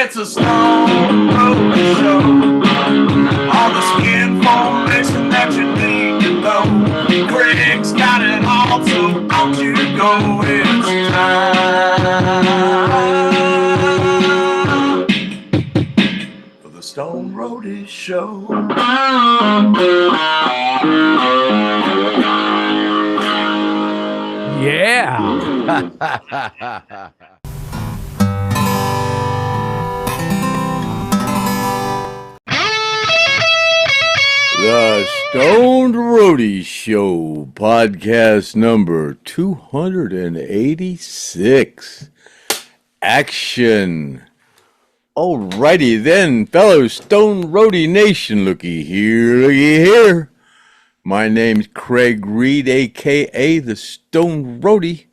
It's a Stone Roadie show. All the skin formation that you need to know. Greg's got it all, so don't you go. It's time for the Stone Roadie show. Yeah. The Stoned Roadie Show, podcast number 286. Action. Alrighty then, fellow Stone Roadie Nation, looky here. My name's Craig Reed, a.k.a. the Stone Roadie,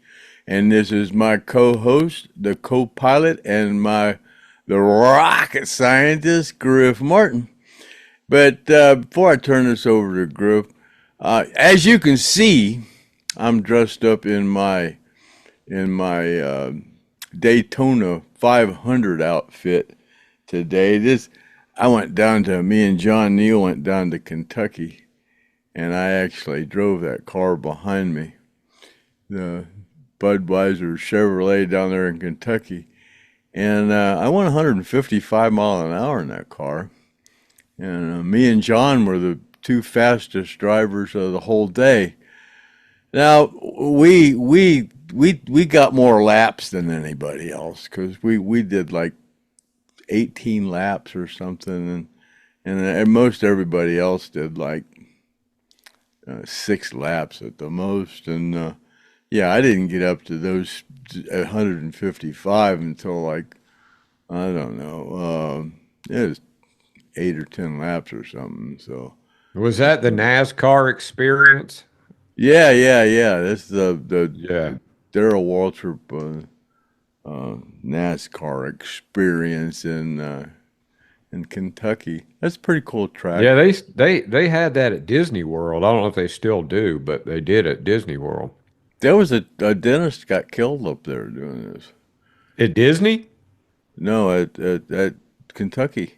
and this is my co-host, the co-pilot, and the rocket scientist, Griff Martin. But before I turn this over to Griff, as you can see, I'm dressed up in my Daytona 500 outfit today. Me and John Neal went down to Kentucky, and I actually drove that car behind me, the Budweiser Chevrolet down there in Kentucky, and I went 155 miles an hour in that car. And me and John were the two fastest drivers of the whole day. Now we got more laps than anybody else because we did like 18 laps or something, and most everybody else did like 6 laps at the most. And I didn't get up to those 155 until like I don't know. It was 8 or 10 laps or something. So was that the NASCAR experience? Yeah. That's the Darrell Waltrip NASCAR experience in Kentucky. That's a pretty cool track. Yeah, they had that at Disney World. I don't know if they still do, but they did at Disney World. There was a dentist got killed up there doing this. At Disney? No, at Kentucky.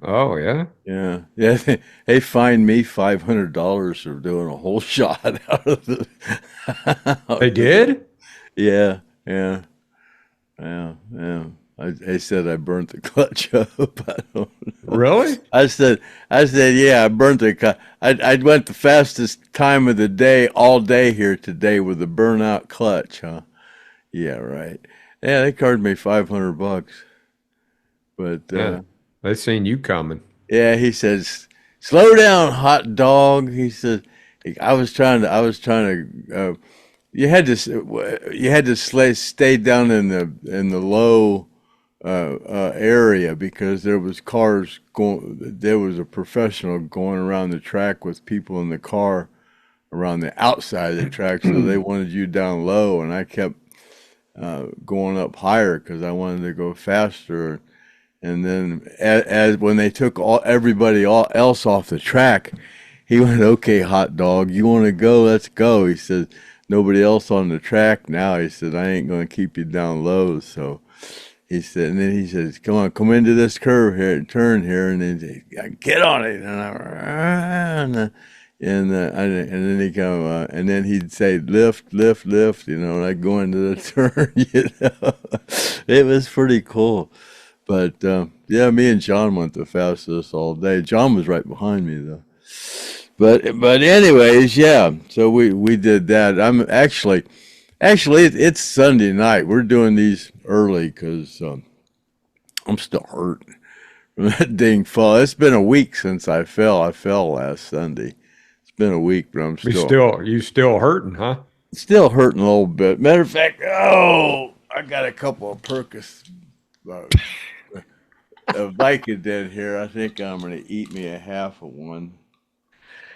Oh, yeah? Yeah. They fined me $500 for doing a whole shot out of the. They did? Yeah. I said I burnt the clutch up. I don't know. Really? I said, yeah, I burnt the clutch. I went the fastest time of the day, all day here today with a burnout clutch, huh? Yeah, right. Yeah, they charged me $500. But yeah. They seen you coming. Yeah, he says, "Slow down, hot dog." He said, "I was trying to. You had to stay down in the low area because there was cars going. There was a professional going around the track with people in the car around the outside of the track, so they wanted you down low, and I kept going up higher because I wanted to go faster." And then, as when they took everybody else off the track, he went, "Okay, hot dog, you want to go? Let's go." He said, "Nobody else on the track now." He said, "I ain't going to keep you down low." So he said, and then he says, "Come into this curve here, and turn here," and then he said, "Get on it." And then he come, and then he'd say, "Lift, lift, lift," and I'd go into the turn. It was pretty cool. But, me and John went the fastest all day. John was right behind me, though. But anyways, yeah, so we did that. I'm actually, it's Sunday night. We're doing these early because I'm still hurting from that dang fall. It's been a week since I fell. I fell last Sunday. It's been a week, but I'm You still hurting, huh? Still hurting a little bit. Matter of fact, I got a couple of Percocets. A Vicodin here. I think I'm going to eat me a half of one.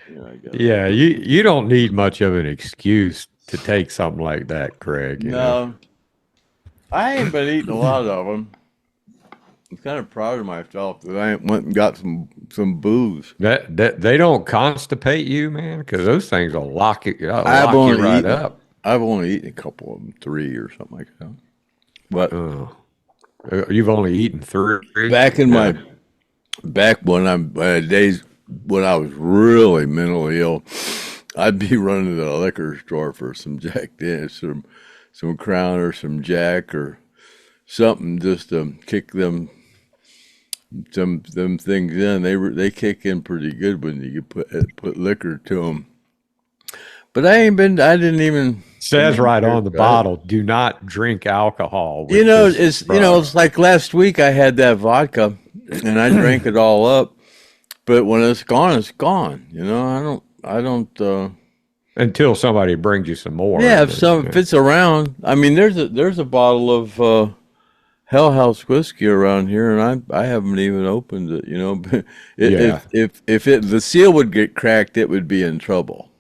You don't need much of an excuse to take something like that, Craig. You know? I ain't been eating a lot of them. I'm kind of proud of myself that I went and got some booze. That they don't constipate you, man, because those things will lock you right up. I've only eaten a couple of them, 3 or something like that. But You've only eaten 3? Back in Yeah. my back when I'm days when I was really mentally ill, I'd be running to the liquor store for some Jack Daniels, some Crown or some Jack or something just to kick them things in. They kick in pretty good when you put liquor to them. But I didn't even. Says right on the bottle, do not drink alcohol with this product. It's like last week I had that vodka and I drank it all up. But when it's gone, it's gone. I don't. Until somebody brings you some more. Yeah, if it's around. I mean, there's a bottle of Hell House whiskey around here, and I haven't even opened it. But Yeah. if the seal would get cracked, it would be in trouble.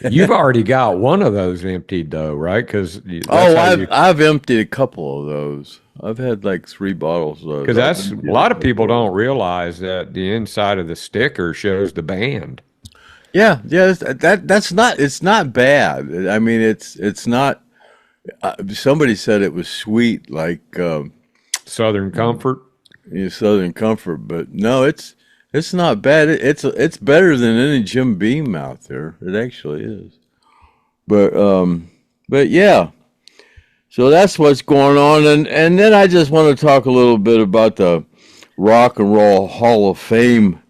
You've already got one of those emptied though, right? Because I've emptied a couple of those. I've had like 3 bottles of those. because that's a lot of people don't realize that the inside of the sticker shows the band. Yeah, that's not. It's not bad. I mean, it's not. Somebody said it was sweet, like Southern Comfort. Southern Comfort, but no, it's not bad. It's better than any Jim Beam out there. It actually is. But yeah. So that's what's going on, and then I just want to talk a little bit about the Rock and Roll Hall of Fame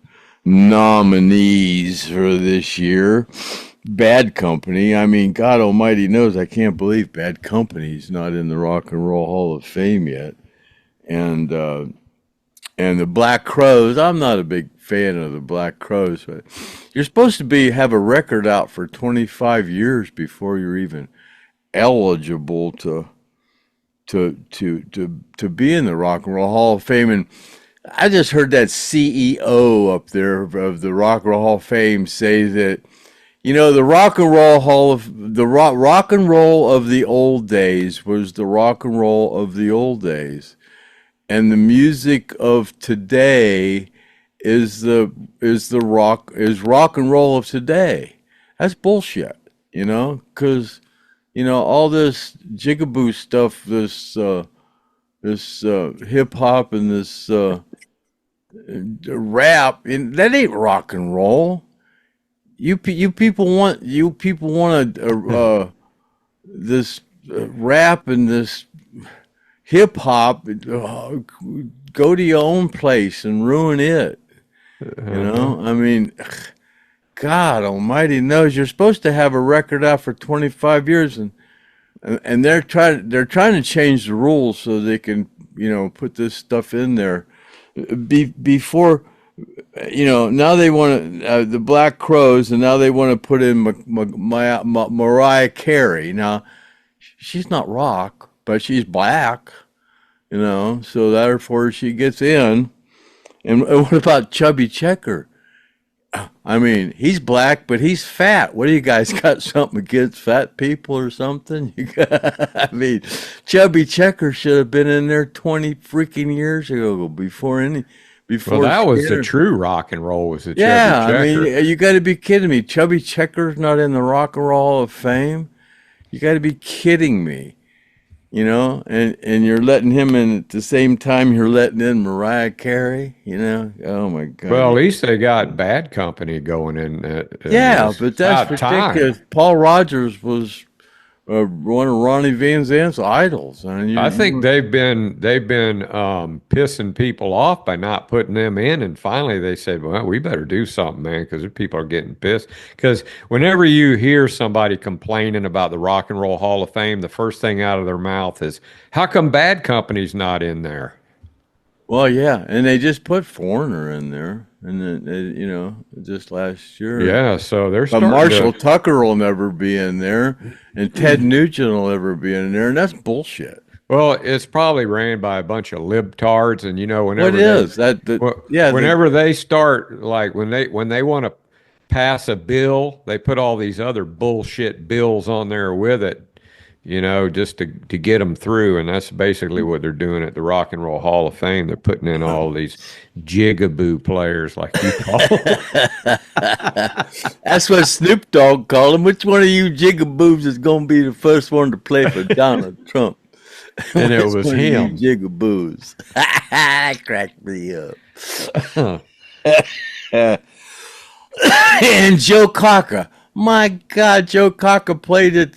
nominees for this year. Bad Company. I mean, God Almighty knows I can't believe Bad Company's not in the Rock and Roll Hall of Fame yet. And the Black Crowes. I'm not a big fan of the Black Crowes, but you're supposed to have a record out for 25 years before you're even eligible to be in the Rock and Roll Hall of Fame. And I just heard that CEO up there of the Rock and Roll Hall of Fame say that, the Rock and Roll Rock and Roll of the old days was the rock and roll of the old days, and the music of today is rock and roll of today. That's bullshit, because all this jigaboo stuff, this hip hop and this rap, that ain't rock and roll. You people want this rap and this hip hop. Go to your own place and ruin it. I mean, God Almighty knows you're supposed to have a record out for 25 years, and they're trying to change the rules so they can put this stuff in there before. Now they want the Black Crowes, and now they want to put in Mariah Carey. Now, she's not rock, but she's black, so therefore she gets in. And what about Chubby Checker? I mean, he's black, but he's fat. What do you guys got something against fat people or something? I mean, Chubby Checker should have been in there 20 freaking years ago before. Well, that was the true rock and roll. Was the Chubby Checker. I mean, you got to be kidding me. Chubby Checker's not in the Rock and Roll Hall of Fame. You got to be kidding me. And you're letting him in at the same time you're letting in Mariah Carey. Oh my God. Well, at least they got Bad Company going in. But that's ridiculous. Paul Rogers was one of Ronnie Van Zant's idols. I think they've been pissing people off by not putting them in, and finally they said, "Well, we better do something, man, because people are getting pissed." Because whenever you hear somebody complaining about the Rock and Roll Hall of Fame, the first thing out of their mouth is, "How come Bad Company's not in there?" Well, yeah, and they just put Foreigner in there, and then just last year. Yeah, so they're. But Marshall Tucker will never be in there, and Ted Nugent will never be in there, and that's bullshit. Well, it's probably ran by a bunch of libtards, and whenever whenever they start, like when they want to pass a bill, they put all these other bullshit bills on there with it. Just to get them through. And that's basically what they're doing at the Rock and Roll Hall of Fame. They're putting in all these jigaboo players, like you call them. That's what Snoop Dogg called them. Which one of you jigaboos is going to be the first one to play for Donald Trump? And it was him. Jigaboos. That cracked me up. And Joe Cocker. My God, Joe Cocker played at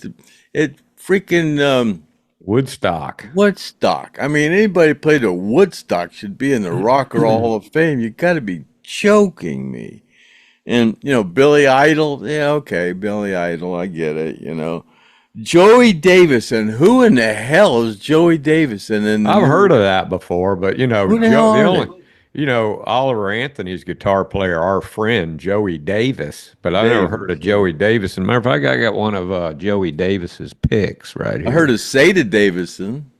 freaking Woodstock. Woodstock. I mean, anybody played at Woodstock should be in the Rock and Roll Hall of Fame. You got to be joking me. And, Billy Idol. Yeah, okay, Billy Idol. I get it, Joey Davison. Who in the hell is Joey Davison? And I've heard of that before, but, Oliver Anthony's guitar player, our friend, Joey Davis. But I never heard of Joey Davison. Matter of fact, I got one of Joey Davis's picks right here. I heard of Seda Davison.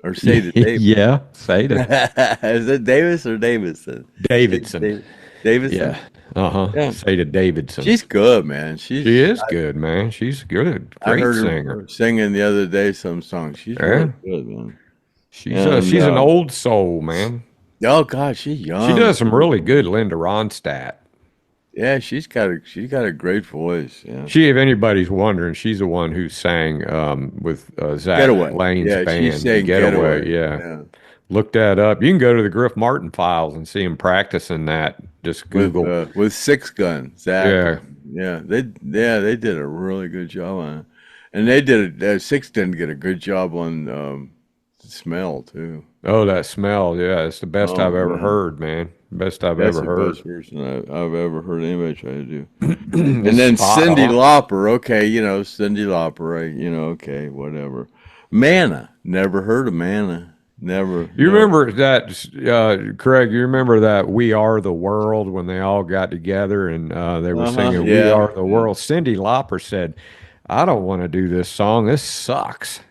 Or Seda Davis. Yeah, Seda. Is it Davis or Davison? Davidson. Davison? Yeah. Yeah. Seda Davidson. She's good, man. She is good, man. She's good. Great singer. Her singing the other day some songs. She's really good, man. She's an old soul, man. Oh God, she's young. She does some really good Linda Ronstadt. Yeah, she's got a great voice. Yeah. If anybody's wondering, she's the one who sang with Zach Lane's band. She sang Getaway. Yeah. Look that up. You can go to the Griff Martin files and see him practicing that. Just Google with Six Gun. Zach. Yeah. They did a really good job on it, and they did. Six didn't get a good job on Smell too. Oh, that Smell. Yeah, it's the best I've ever heard, man. Best I've ever heard. That's the best person I've ever heard anybody try to do. And then Cyndi Lauper. Okay, Cyndi Lauper. Okay, whatever. Manna. Never heard of Manna. Never. You remember that, Craig? You remember that "We Are the World" when they all got together and they were singing "We Are the World"? Cyndi Lauper said, "I don't want to do this song. This sucks."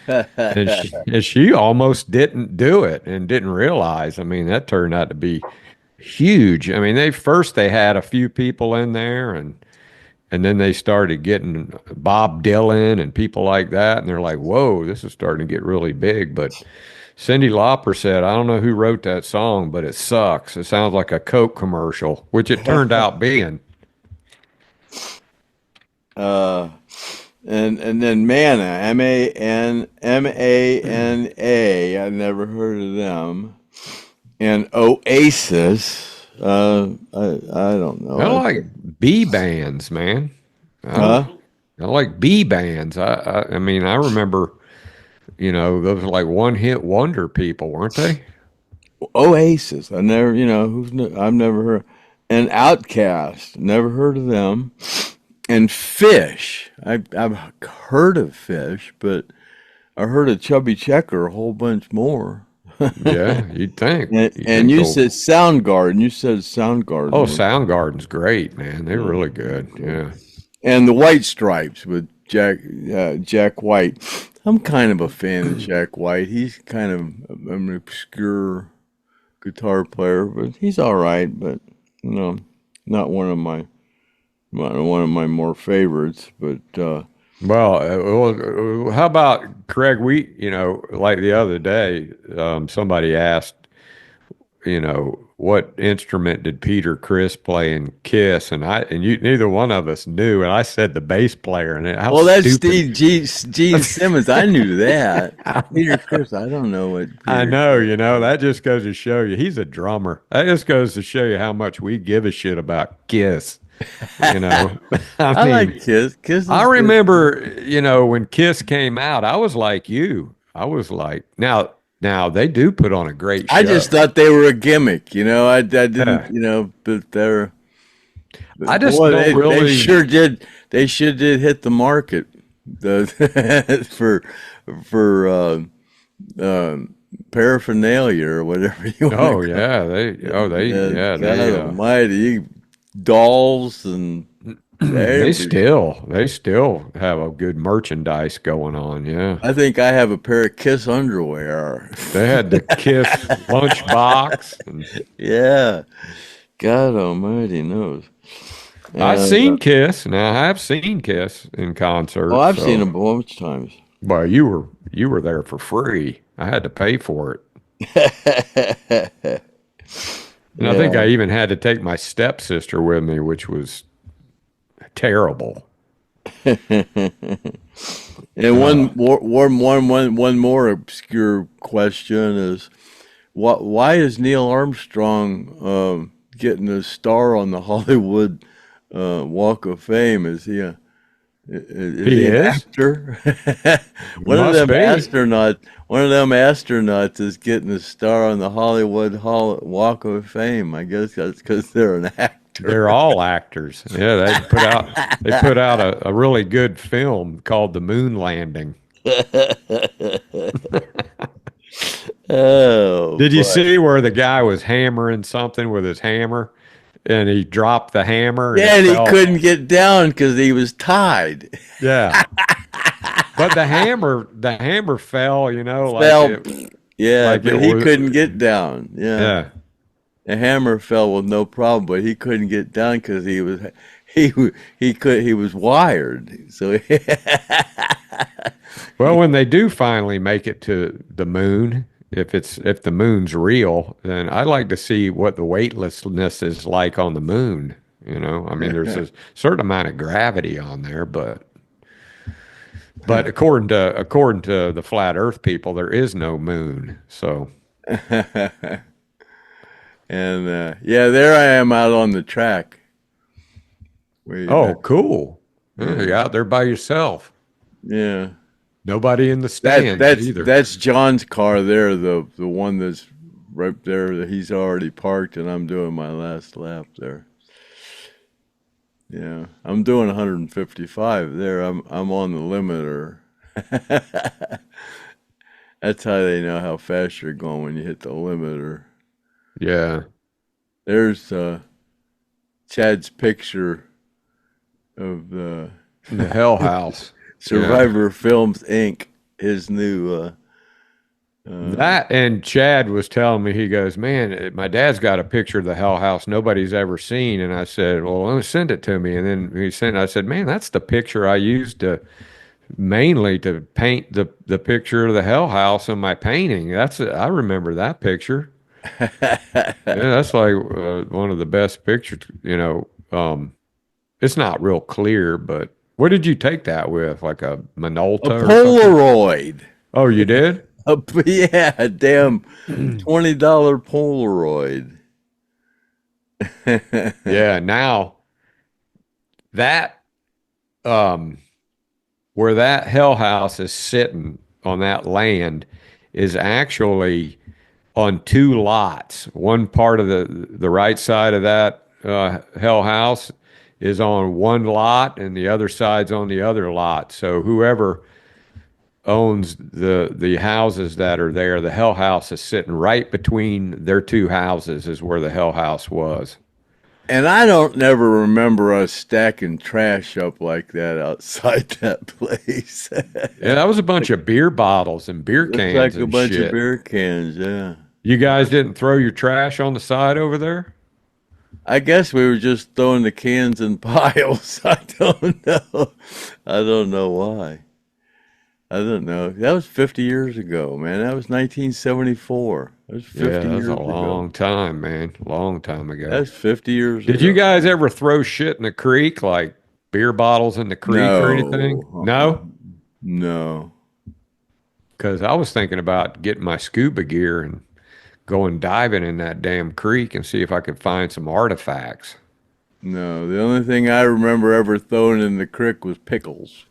and she almost didn't do it and didn't realize. I mean, that turned out to be huge. I mean, they had a few people in there, and then they started getting Bob Dylan and people like that, and they're like, "Whoa, this is starting to get really big." But Cyndi Lauper said, "I don't know who wrote that song, but it sucks. It sounds like a Coke commercial," which it turned out being. And then Manna, Manna. I've never heard of them. And Oasis. I don't know. I like B bands, man. I like B bands. I mean, I remember, those like one-hit wonder people, weren't they? Oasis. I've never heard. And Outkast. Never heard of them. And Fish. I've heard of Fish, but I heard of Chubby Checker a whole bunch more. Yeah, you'd think. And you said Soundgarden. Oh, Soundgarden's great, man. They're really good. Yeah. And the White Stripes with Jack White. I'm kind of a fan of Jack White. He's kind of an obscure guitar player, but he's all right. But not one of my more favorites. But how about Craig? We like the other day, somebody asked, what instrument did Peter Criss play in Kiss? And neither one of us knew. And I said the bass player. And that's Steve Gene Simmons. I knew that. Peter Criss. I don't know what. I know. That just goes to show you he's a drummer. That just goes to show you how much we give a shit about Kiss. I like Kiss. I remember, when Kiss came out, I was like you. I was like, now they do put on a great show. I just thought they were a gimmick, I didn't, but they're. I just don't really. They sure did. They sure did hit the market, for paraphernalia or whatever you want. Oh yeah, they almighty. Dolls and they still have a good merchandise going on. Yeah, I think I have a pair of Kiss underwear. They had the Kiss lunchbox. Yeah, God Almighty knows. I've seen Kiss. Now I have seen Kiss in concert. Oh, I've seen them a bunch of times. Well, you were there for free. I had to pay for it. And I think I even had to take my stepsister with me, which was terrible. And one more obscure question is, why is Neil Armstrong getting a star on the Hollywood Walk of Fame? Is he an actor? One of them astronauts is getting a star on the Hollywood Walk of Fame. I guess that's because they're an actor. They're all actors. Yeah, they put out a really good film called The Moon Landing. Oh, did you see where the guy was hammering something with his hammer, and he dropped the hammer? And he couldn't get down because he was tied. Yeah, but the hammer fell. But he couldn't get down. Yeah. The hammer fell with no problem, but he couldn't get down because he was wired. So, well, when they do finally make it to the moon, if the moon's real, then I'd like to see what the weightlessness is like on the moon. I mean, there's a certain amount of gravity on there, but according to the flat Earth people, there is no moon. So. And there I am out on the track. Cool. Yeah, you're out there by yourself. Yeah. Nobody in the stands either. That's John's car there, the one that's right there that he's already parked, and I'm doing my last lap there. Yeah. I'm doing 155 there. I'm on the limiter. That's how they know how fast you're going when you hit the limiter. Yeah. There's Chad's picture of the Hell House. Survivor Films Inc. His new that, and Chad was telling me, he goes, man, my dad's got a picture of the Hell House nobody's ever seen. And I said, well, let me send it to me. And then I said, man, that's the picture I used mainly to paint the picture of the Hell House in my painting. I remember that picture. That's like one of the best pictures. It's not real clear, but what did you take that with? Like a Minolta? A Polaroid. Oh, you did? Yeah, a damn $20 Polaroid. Yeah, now that where that Hell House is sitting on that land is actually on two lots. One part of the right side of that Hell House is on one lot, and the other side's on the other lot. So whoever owns the houses that are there, the Hell House is sitting right between their two houses is where the Hell House was. And I don't never remember us stacking trash up like that outside that place. Yeah, that was a bunch of beer bottles and beer cans. Like a bunch of beer cans, yeah. You guys didn't throw your trash on the side over there? I guess we were just throwing the cans in piles. I don't know. I don't know why. I don't know. That was 50 years ago, man. That was 1974. That was 50 years ago. Yeah, that was a long time, man. Long time ago. That's 50 years ago. Did you guys ever throw shit in the creek, like beer bottles in the creek or anything? No? No. Because I was thinking about getting my scuba gear and going diving in that damn creek and see if I could find some artifacts. No, the only thing I remember ever throwing in the creek was pickles.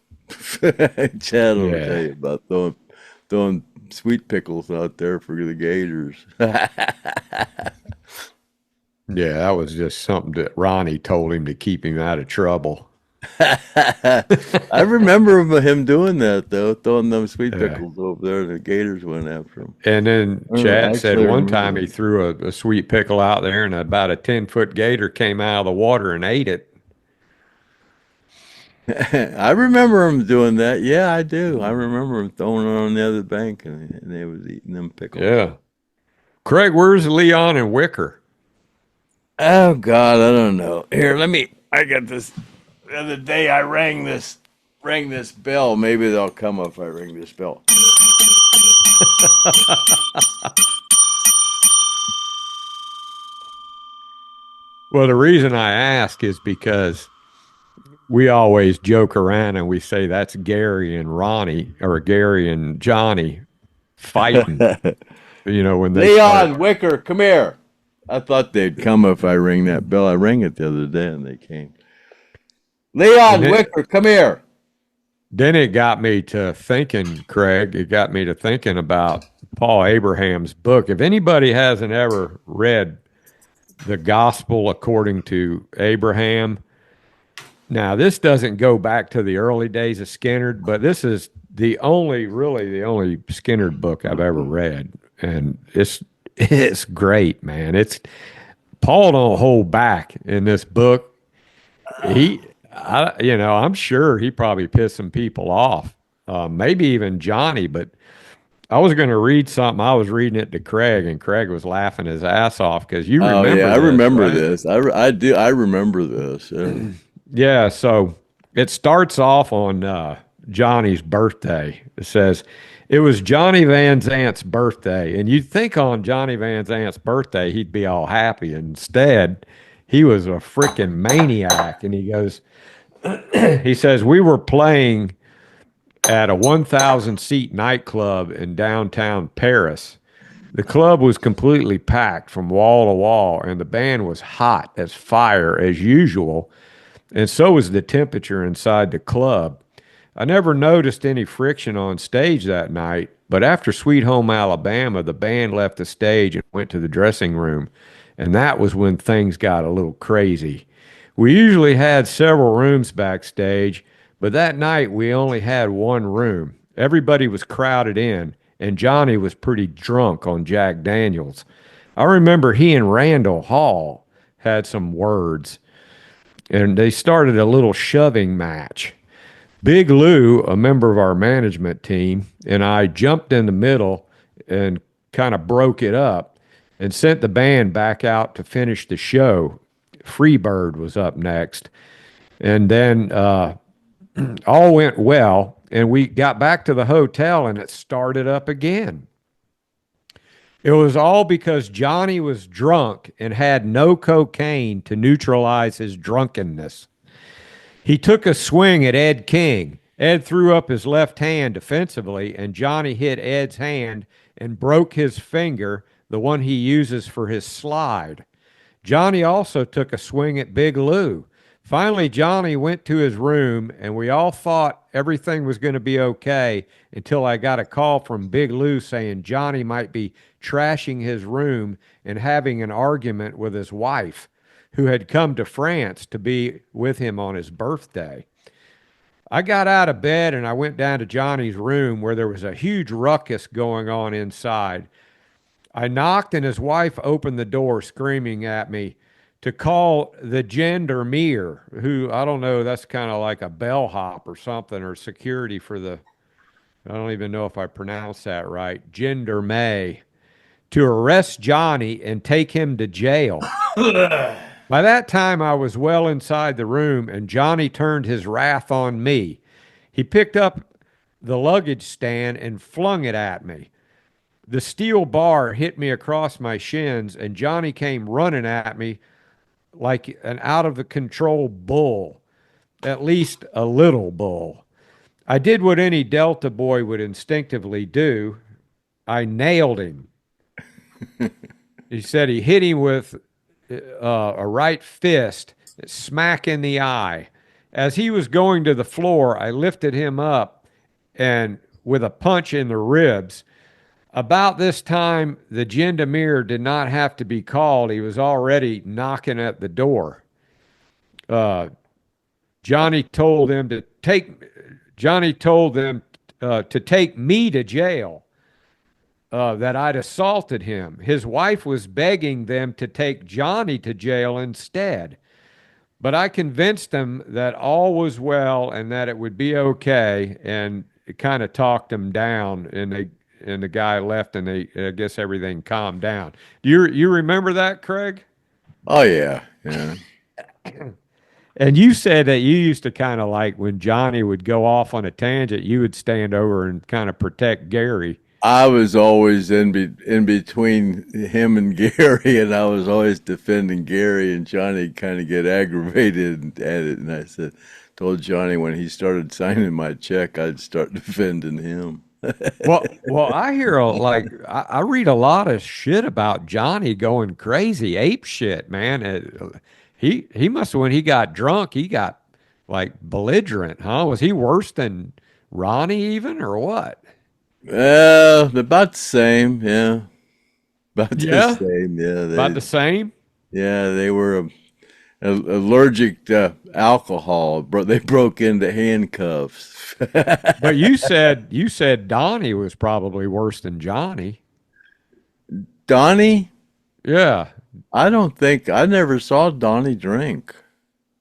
Chad will tell you about throwing sweet pickles out there for the gators. Yeah, that was just something that Ronnie told him to keep him out of trouble. I remember him doing that, though, throwing them sweet pickles over there, and the gators went after him. And then Chad said one time he threw a sweet pickle out there, and about a 10-foot gator came out of the water and ate it. I remember him doing that. Yeah, I do. I remember him throwing it on the other bank, and they was eating them pickles. Yeah. Craig, where's Leon and Wicker? Oh, God, I don't know. Here, I got this. The other day I rang this bell. Maybe they'll come if I ring this bell. Well, the reason I ask is because we always joke around and we say that's Gary and Ronnie, or Gary and Johnny fighting. When they Leon Wicker, come here. I thought they'd come if I ring that bell. I rang it the other day and they came. Leon Wicker, come here. Then it got me to thinking, Craig. It got me to thinking about Paul Abraham's book. If anybody hasn't ever read The Gospel According to Abraham, now this doesn't go back to the early days of Skynyrd, but this is the only Skynyrd book I've ever read, and it's great, man. Paul don't hold back in this book. I'm sure he probably pissed some people off, maybe even Johnny. But I was going to read something. I was reading it to Craig, and Craig was laughing his ass off because you remember. Oh yeah, I remember this. I do. I remember this. Yeah. Yeah. So it starts off on Johnny's birthday. It says it was Johnny Van Zant's birthday, and you'd think on Johnny Van Zant's birthday he'd be all happy. Instead, he was a freaking maniac, and he goes. He says, we were playing at a 1,000-seat nightclub in downtown Paris. The club was completely packed from wall to wall, and the band was hot as fire as usual, and so was the temperature inside the club. I never noticed any friction on stage that night, but after Sweet Home Alabama, the band left the stage and went to the dressing room, and that was when things got a little crazy. We usually had several rooms backstage, but that night we only had one room. Everybody was crowded in, and Johnny was pretty drunk on Jack Daniels. I remember he and Randall Hall had some words, and they started a little shoving match. Big Lou, a member of our management team, and I jumped in the middle and kind of broke it up and sent the band back out to finish the show. Freebird was up next. And then all went well, and we got back to the hotel, and it started up again. It was all because Johnny was drunk and had no cocaine to neutralize his drunkenness. He took a swing at Ed King. Ed threw up his left hand defensively, and Johnny hit Ed's hand and broke his finger, the one he uses for his slide. Johnny also took a swing at Big Lou. Finally, Johnny went to his room, and we all thought everything was going to be okay until I got a call from Big Lou saying Johnny might be trashing his room and having an argument with his wife, who had come to France to be with him on his birthday. I got out of bed, and I went down to Johnny's room where there was a huge ruckus going on inside. I knocked, and his wife opened the door screaming at me to call the gendarmerie, who, I don't know, that's kind of like a bellhop or something, or security for the, I don't even know if I pronounced that right, gendarmerie, to arrest Johnny and take him to jail. By that time, I was well inside the room, and Johnny turned his wrath on me. He picked up the luggage stand and flung it at me. The steel bar hit me across my shins, and Johnny came running at me like an out-of-the-control bull, at least a little bull. I did what any Delta boy would instinctively do. I nailed him. He said he hit him with a right fist, smack in the eye. As he was going to the floor, I lifted him up and with a punch in the ribs. About this time, the gendarmerie did not have to be called. He was already knocking at the door. Johnny told them to take me to jail, that I'd assaulted him. His wife was begging them to take Johnny to jail instead. But I convinced them that all was well and that it would be okay, and it kind of talked them down, and the guy left, and I guess everything calmed down. Do you remember that, Craig? Oh, yeah. Yeah. And you said that you used to kind of like when Johnny would go off on a tangent, you would stand over and kind of protect Gary. I was always in between him and Gary, and I was always defending Gary, and Johnny kind of get aggravated at it. And I said, told Johnny when he started signing my check, I'd start defending him. Well, I hear I read a lot of shit about Johnny going crazy, ape shit, man. He must have, when he got drunk, he got like belligerent, huh? Was he worse than Ronnie even, or what? About the same, yeah. About the Yeah, same, yeah. about the same. Yeah, they were allergic to alcohol. They broke into handcuffs. But you said Donnie was probably worse than Johnny. Donnie? Yeah. I never saw Donnie drink.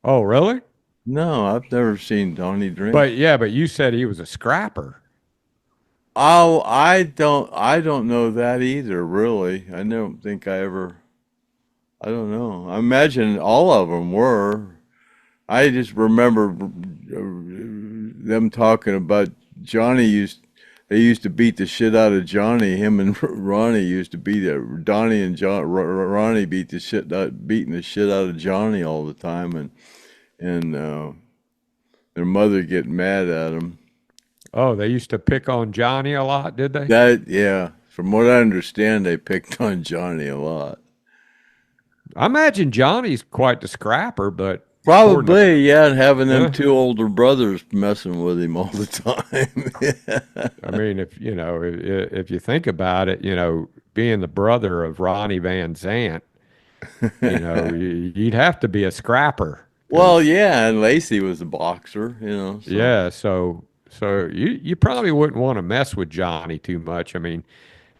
Oh, really? No, I've never seen Donnie drink. But you said he was a scrapper. Oh, I don't know that either, really. I don't think I don't know. I imagine all of them were. I just remember them talking about they used to beat the shit out of Johnny. Him and Ronnie used to beat it. Donnie and Ronnie beating the shit out of Johnny all the time, and their mother getting mad at him. Oh, they used to pick on Johnny a lot, did they? Yeah. From what I understand, they picked on Johnny a lot. I imagine Johnny's quite the scrapper, but probably, yeah, and having them two older brothers messing with him all the time. Yeah. I mean, if you think about it, being the brother of Ronnie Van Zant, you'd have to be a scrapper. Well, yeah, and Lacey was a boxer, So. Yeah, so you probably wouldn't want to mess with Johnny too much. I mean,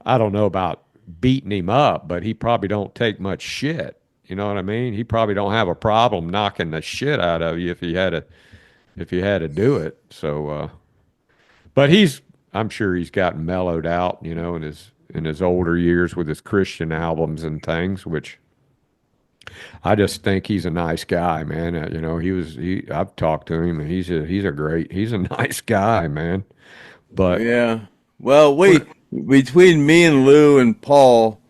I don't know about beating him up, but he probably don't take much shit. You know what I mean? He probably don't have a problem knocking the shit out of you if you had to do it. So, but I'm sure he's gotten mellowed out, in his older years with his Christian albums and things, which I just think he's a nice guy, man. I've talked to him, and he's a nice guy, man. But yeah, well, between me and Lou and Paul,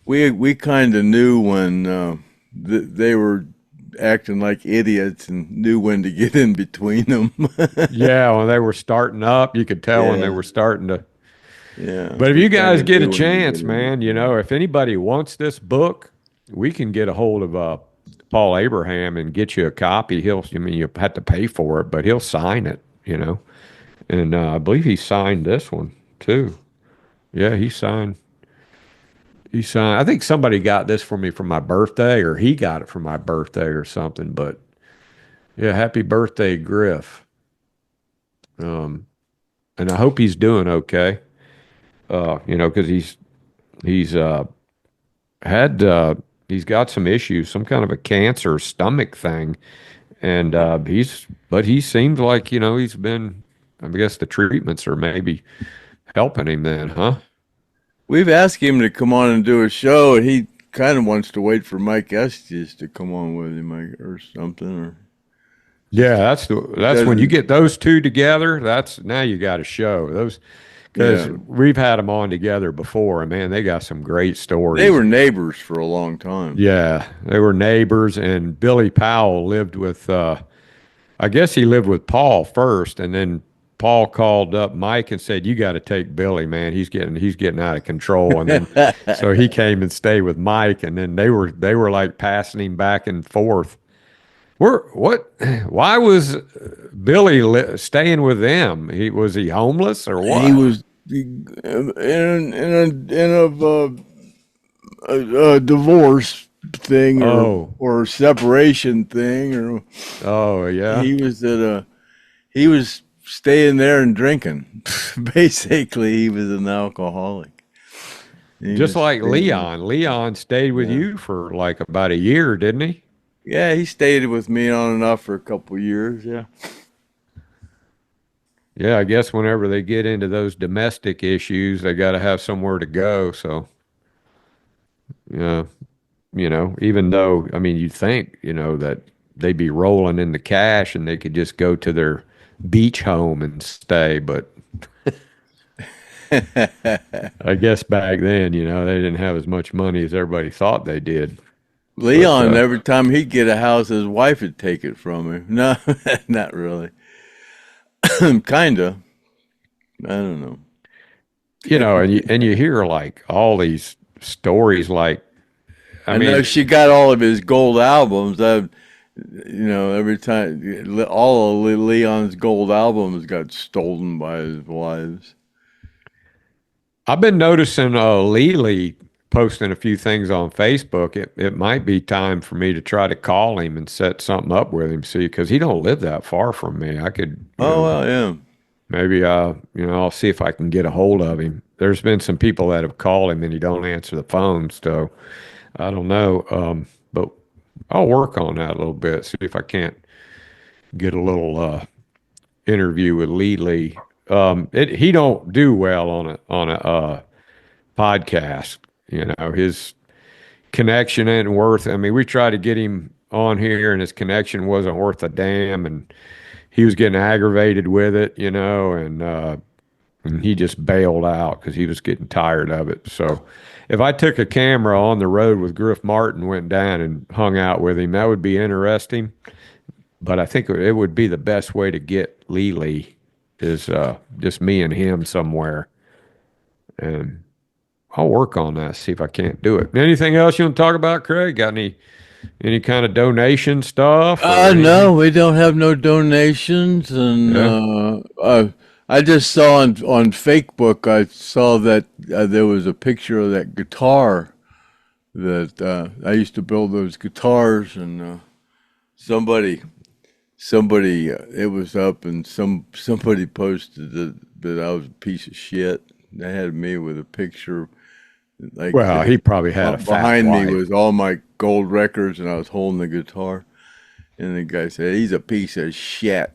we kind of knew when they were acting like idiots and knew when to get in between them. Yeah, when they were starting up, you could tell when they were starting to. Yeah. But if you guys get a chance, man, if anybody wants this book, we can get a hold of Paul Abraham and get you a copy. You have to pay for it, but he'll sign it, And I believe he signed this one too. Yeah, he signed. I think somebody got this for me for my birthday, or he got it for my birthday or something. But yeah, happy birthday, Griff. And I hope he's doing okay. Because he's got some issues, some kind of a cancer stomach thing, and he seems like he's been. I guess the treatments are maybe helping him then, huh? We've asked him to come on and do a show, and he kind of wants to wait for Mike Estes to come on with him or something. Or yeah, that's when you get those two together. Now you got a show those. Because we've had them on together before, and man, they got some great stories. They were neighbors for a long time. Yeah, they were neighbors, and Billy Powell lived with, I guess he lived with Paul first, and then Paul called up Mike and said, "You got to take Billy, man. He's getting out of control." And then, so he came and stayed with Mike, and then they were like passing him back and forth. Why was Billy staying with them? Was he homeless or what? He was in a divorce thing or separation thing or yeah. He was staying there and drinking. Basically, he was an alcoholic. Just like Leon. Leon stayed with you for like about a year, didn't he? Yeah, he stayed with me on and off for a couple of years, yeah. Yeah, I guess whenever they get into those domestic issues, they got to have somewhere to go. So, yeah, even though, I mean, you'd think, that they'd be rolling in the cash and they could just go to their beach home and stay. But I guess back then, they didn't have as much money as everybody thought they did. Leon, every time he'd get a house, his wife would take it from him. No, not really. Kinda. I don't know. You know, and you hear like all these stories. Like, I mean, know she got all of his gold albums. Every time all of Leon's gold albums got stolen by his wives. I've been noticing Lily posting a few things on Facebook. It might be time for me to try to call him and set something up with him. See, because he don't live that far from me. I could. Well, yeah. Maybe I'll see if I can get a hold of him. There's been some people that have called him and he don't answer the phone, so I don't know. But I'll work on that a little bit. See if I can't get a little interview with Lee. He don't do well on a podcast. You know, his connection ain't worth. I mean, we tried to get him on here, and his connection wasn't worth a damn, and he was getting aggravated with it, you know, and he just bailed out because he was getting tired of it. So, if I took a camera on the road with Griff Martin, went down and hung out with him, that would be interesting. But I think it would be the best way to get Lee is just me and him somewhere, and I'll work on that. See if I can't do it. Anything else you want to talk about, Craig? Got any kind of donation stuff? No, we don't have no donations, and I just saw on FakeBook. I saw that there was a picture of that guitar that I used to build those guitars, and somebody it was up, and somebody posted that I was a piece of shit. They had me with a picture. Like, well, he probably had a fat behind wife. me was all my gold records, and I was holding the guitar. And the guy said, "He's a piece of shit."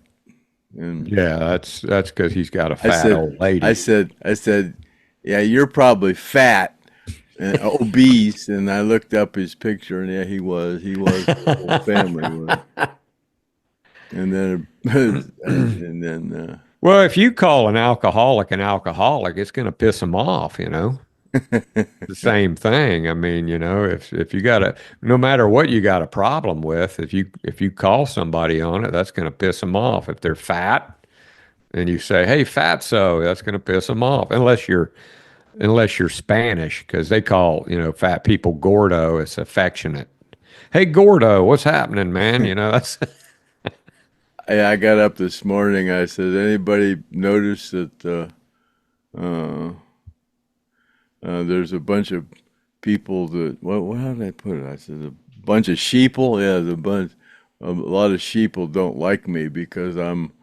And yeah, that's because he's got a fat old lady. I said, "Yeah, you're probably fat and obese." And I looked up his picture, and yeah, he was. The whole family was. And then. Well, if you call an alcoholic, it's going to piss him off, you know. The same thing. I mean, you know, if you got no matter what you got a problem with, if you call somebody on it, that's going to piss them off. If they're fat and you say, "Hey, fatso," that's going to piss them off. Unless you're Spanish, because they call, you know, fat people gordo. It's affectionate. "Hey, gordo, what's happening, man?" You know, that's. I got up this morning. I said, "Anybody notice that there's a bunch of people that how did I put it?" I said, "A bunch of sheeple." Yeah, a lot of sheeple don't like me because I'm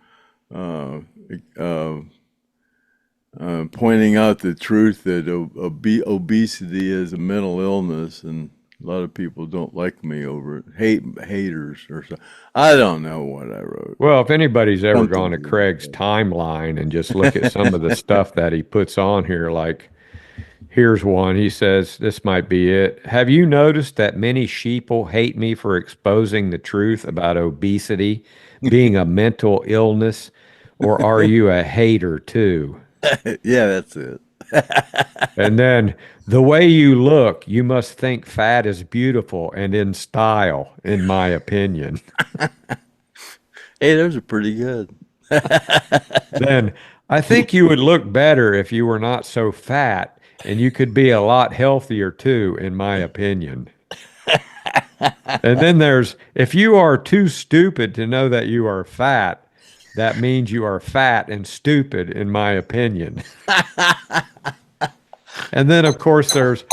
pointing out the truth that obesity is a mental illness, and a lot of people don't like me over it. Haters or so. I don't know what I wrote. Well, if anybody's ever gone to Craig's timeline and just look at some of the stuff that he puts on here, like here's one. He says, this might be it. "Have you noticed that many sheeple hate me for exposing the truth about obesity being a mental illness, or are you a hater too?" Yeah, that's it. And then, "The way you look, you must think fat is beautiful and in style, in my opinion." Hey, those are pretty good. Then, "I think you would look better if you were not so fat, and you could be a lot healthier too, in my opinion." And then there's, "If you are too stupid to know that you are fat, that means you are fat and stupid, in my opinion." And then, of course, there's,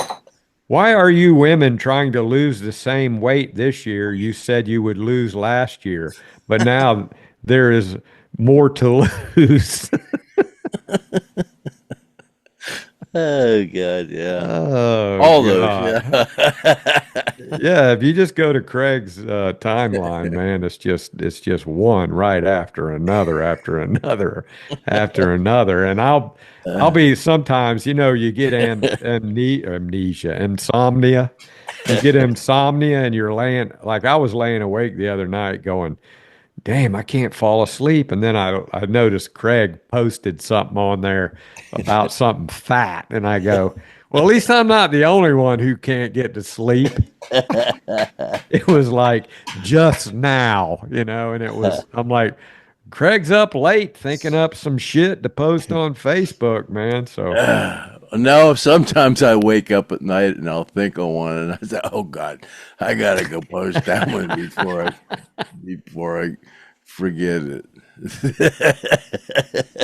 "Why are you women trying to lose the same weight this year you said you would lose last year, but now there is more to lose?" Oh God, yeah. Oh, all God. Those, yeah. Yeah, if you just go to Craig's timeline, man, it's just one right after another, and I'll be sometimes, you know, you get insomnia. You get insomnia, and you're laying, like I was laying awake the other night, going, "Damn, I can't fall asleep." And then I noticed Craig posted something on there about something fat, and I go, Well, at least I'm not the only one who can't get to sleep. It was like just now, and I'm like, Craig's up late thinking up some shit to post on Facebook, man. So no, sometimes I wake up at night and I'll think of one and I say, oh God, I gotta go post that one before I forget it.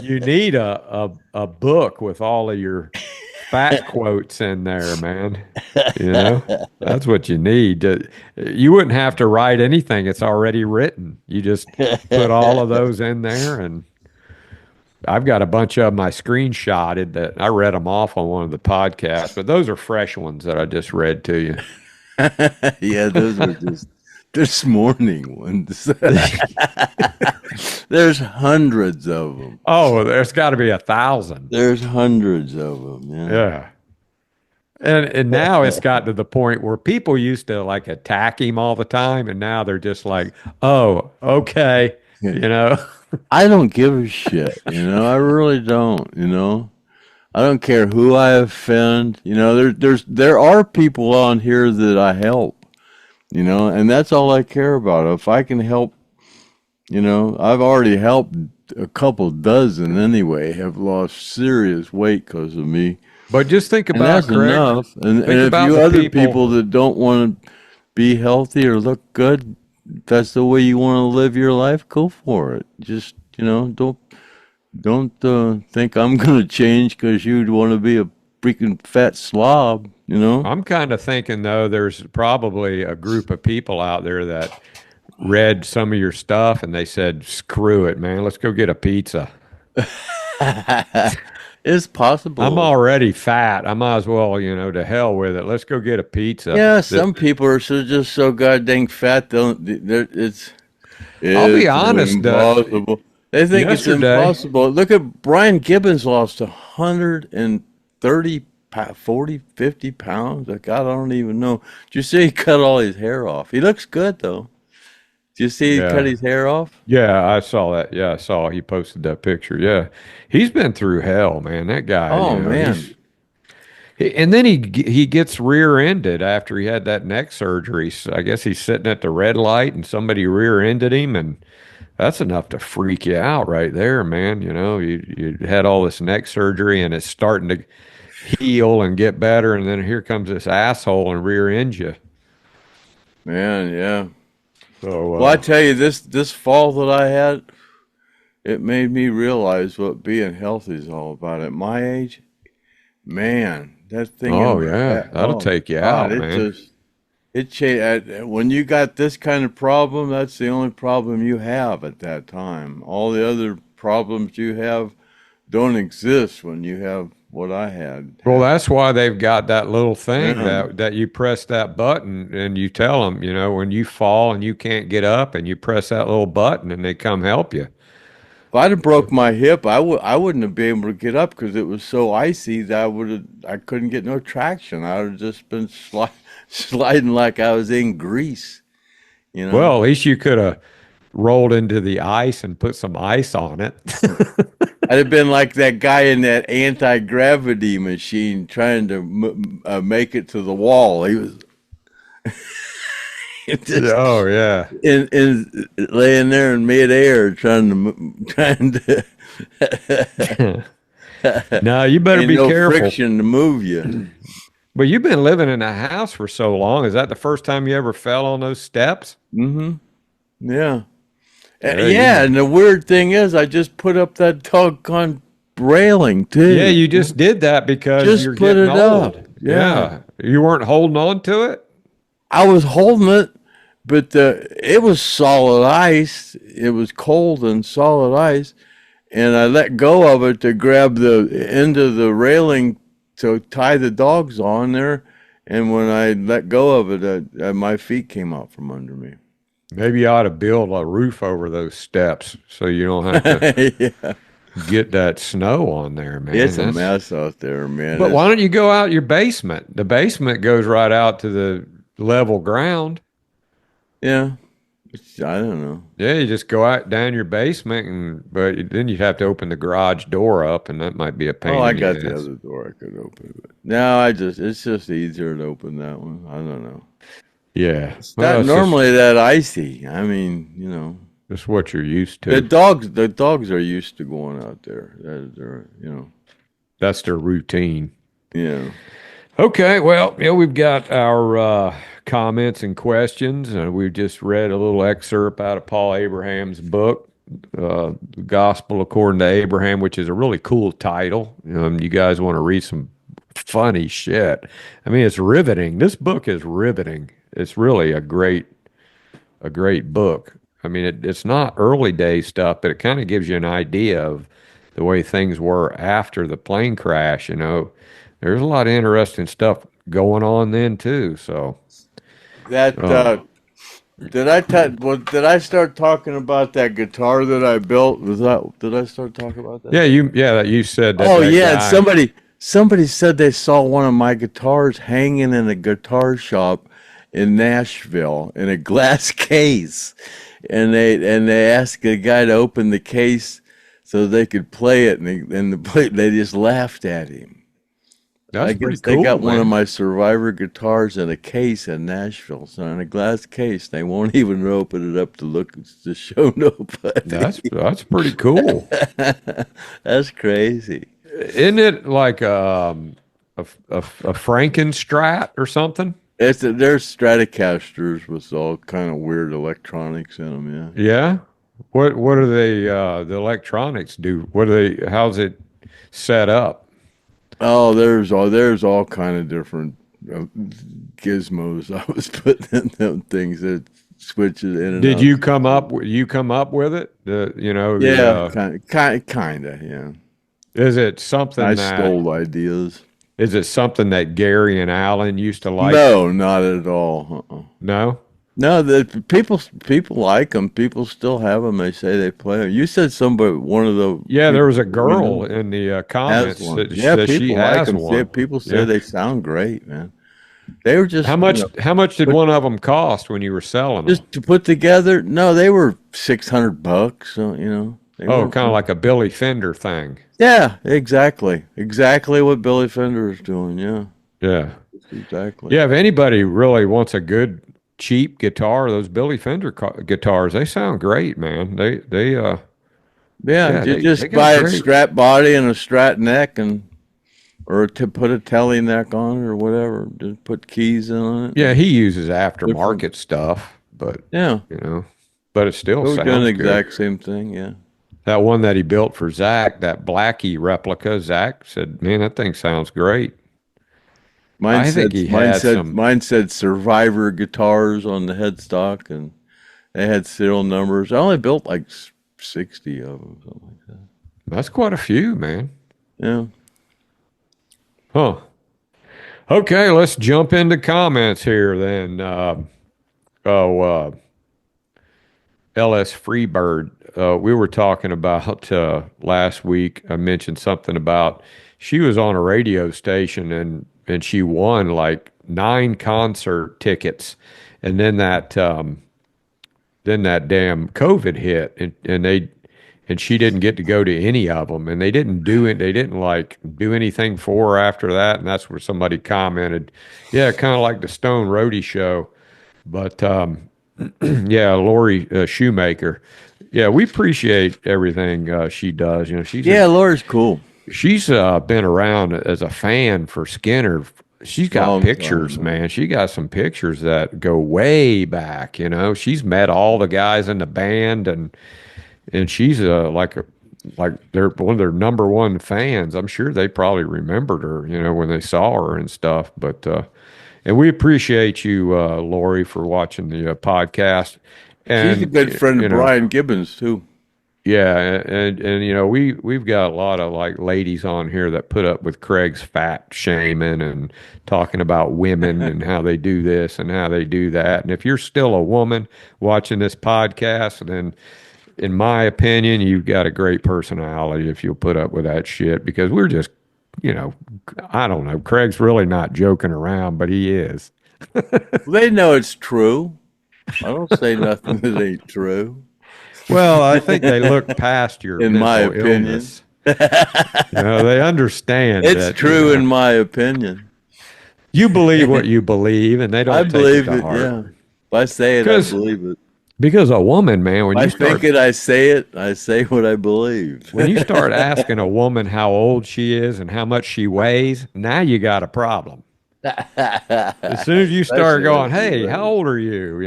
You need a book with all of your fat quotes in there, man. That's what you need. You wouldn't have to write anything. It's already written. You just put all of those in there. And I've got a bunch of them I screenshotted that I read them off on one of the podcasts, but those are fresh ones that I just read to you. Yeah, those were just this morning ones. There's hundreds of them. Oh, there's got to be 1,000. There's hundreds of them. Yeah. And now it's got to the point where people used to like attack him all the time, and now they're just like, "Oh, okay," I don't give a shit. I really don't. I don't care who I offend. There are people on here that I help. And that's all I care about. If I can help. I've already helped a couple dozen anyway, have lost serious weight because of me. But just think about Craig, enough. And if you other people that don't want to be healthy or look good, if that's the way you want to live your life, go for it. Just, don't think I'm going to change because you'd want to be a freaking fat slob, I'm kind of thinking, though, there's probably a group of people out there that read some of your stuff and they said, screw it, man, let's go get a pizza. It's possible. I'm already fat. I might as well, to hell with it. Let's go get a pizza. Yeah, some people are just so goddamn fat. I'll be honest. Impossible. They think it's impossible. Look at Brian Gibbons lost 130, 40, 50 pounds. Like, I don't even know. Did you see he cut all his hair off? He looks good, though. Did you see he cut his hair off? Yeah, I saw that. Yeah, I saw he posted that picture. Yeah, he's been through hell, man. That guy. Oh, man. And then he gets rear-ended after he had that neck surgery. So I guess he's sitting at the red light and somebody rear-ended him, and that's enough to freak you out right there, man. You had all this neck surgery and it's starting to heal and get better, and then here comes this asshole and rear-ends you. Man, yeah. So, well, I tell you, this fall that I had, it made me realize what being healthy is all about. At my age, man, that thing. Oh yeah, that'll take you out, man. It changed. When you got this kind of problem, that's the only problem you have at that time. All the other problems you have don't exist when you have what I had. Well, that's why they've got that little thing that you press that button and you tell them, when you fall and you can't get up, and you press that little button and they come help you. If I'd have broke my hip, I wouldn't have been able to get up because it was so icy that I couldn't get no traction. I would have just been sliding like I was in grease. Well, at least you could have rolled into the ice and put some ice on it. I'd have been like that guy in that anti-gravity machine trying to make it to the wall. He was oh yeah, in laying there in midair trying to. No, you better be careful. Friction to move you. But you've been living in a house for so long. Is that the first time you ever fell on those steps? Mm-hmm. Yeah. Yeah, and the weird thing is, I just put up that doggone railing too. Yeah, you just did that because you're getting old. Up. Yeah, you weren't holding on to it. I was holding it, but it was solid ice. It was cold and solid ice, and I let go of it to grab the end of the railing to tie the dogs on there. And when I let go of it, my feet came out from under me. Maybe you ought to build a roof over those steps so you don't have to get that snow on there, man. It's a mess out there, man. But why don't you go out your basement? The basement goes right out to the level ground. Yeah. I don't know. Yeah, you just go out down your basement, but then you'd have to open the garage door up, and that might be a pain. Oh, I in got the the ass. other door I could open. But no, it's just easier to open that one. I don't know. Yeah. It's not normally that icy. I mean, just what you're used to. The dogs are used to going out there. That's their routine. Yeah. Okay, well, we've got our comments and questions. We just read a little excerpt out of Paul Abraham's book, The Gospel According to Abraham, which is a really cool title. You guys want to read some funny shit. I mean, it's riveting. This book is riveting. It's really a great book. I mean, it's not early day stuff, but it kind of gives you an idea of the way things were after the plane crash. There's a lot of interesting stuff going on then too. So that did I start talking about that guitar that I built? Did I start talking about that? Yeah, you said that. Oh yeah, somebody said they saw one of my guitars hanging in a guitar shop in Nashville in a glass case, and they asked the guy to open the case so they could play it, and they just laughed at him. That's pretty cool. They got one of my Survivor guitars in a case in Nashville, so in a glass case. They won't even open it up to show nobody. That's pretty cool. That's crazy. Isn't it like a Frankenstrat or something? They're Stratocasters with all kind of weird electronics in them. Yeah. Yeah. What do they the electronics do? How's it set up? Oh, there's all kind of different gizmos I was putting in them things that switches in and Did out. you come up with it? Yeah, kind of, yeah. Is it something I stole ideas? Is it something that Gary and Alan used to like? No, not at all. No? No, the people like them. People still have them. They say they play them. You said one of the. Yeah, there was a girl in the comments that she has one. Yeah, people say they sound great, man. They were just. How much did one of them cost when you were selling them? Just to put together? No, they were $600. So kind of like a Billy Fender thing. Yeah, exactly what Billy Fender is doing. Yeah. Yeah. Exactly. Yeah, if anybody really wants a good cheap guitar, those Billy Fender guitars, they sound great, man. They just buy a strap body and a strat neck, or to put a telly neck on it or whatever. Just put keys on it. Yeah, he uses aftermarket stuff, but but it still sounds doing the good. exact same thing. Yeah. That one that he built for Zach, that Blackie replica, Zach said, "Man, that thing sounds great." Mine said Survivor guitars on the headstock, and they had serial numbers. I only built like 60 of them, something like that. That's quite a few, man. Yeah. Huh. Okay, let's jump into comments here then. LS Freebird. We were talking about last week. I mentioned something about she was on a radio station and she won like 9 concert tickets, and then that damn COVID hit, and she didn't get to go to any of them, and they didn't do anything for her after that, and that's where somebody commented, yeah, kind of like the Stone Roadie show, but yeah, Lori Shoemaker, yeah, we appreciate everything she does. Lori's cool. She's been around as a fan for Skynyrd. She's got pictures, man. She got some pictures that go way back. She's met all the guys in the band, and she's like they're one of their number one fans. I'm sure they probably remembered her, when they saw her and stuff. But and we appreciate you, Lori, for watching the podcast. And she's a good friend of Brian Gibbons too. Yeah, and we've got a lot of like ladies on here that put up with Craig's fat shaming and talking about women and how they do this and how they do that. And if you're still a woman watching this podcast, then in my opinion, you've got a great personality if you'll put up with that shit, because we're just, I don't know. Craig's really not joking around, but he is. They know it's true. I don't say nothing that ain't true. Well, I think they look past your in my opinion. Illness. They understand it's true in my opinion. You believe what you believe, and they don't I take believe it to heart. Yeah. If I say it, I believe it. Because a woman, man, when I you start, think it, I say it. I say what I believe. When you start asking a woman how old she is and how much she weighs, now you got a problem. As soon as you start going, hey, how old are you?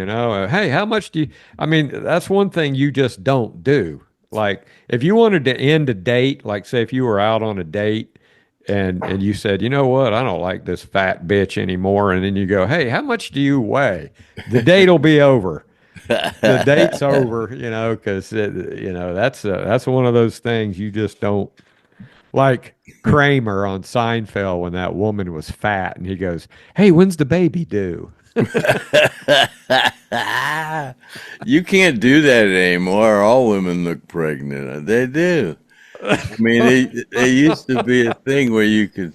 Hey, how much do you? I mean, that's one thing you just don't do. Like, if you wanted to end a date, like say if you were out on a date and you said, you know what, I don't like this fat bitch anymore, and then you go, hey, how much do you weigh? The date will be over. The date's over, because that's one of those things you just don't. Like Kramer on Seinfeld when that woman was fat and he goes, hey, when's the baby due? You can't do that anymore. All women look pregnant. They do. I mean, they used to be a thing where you could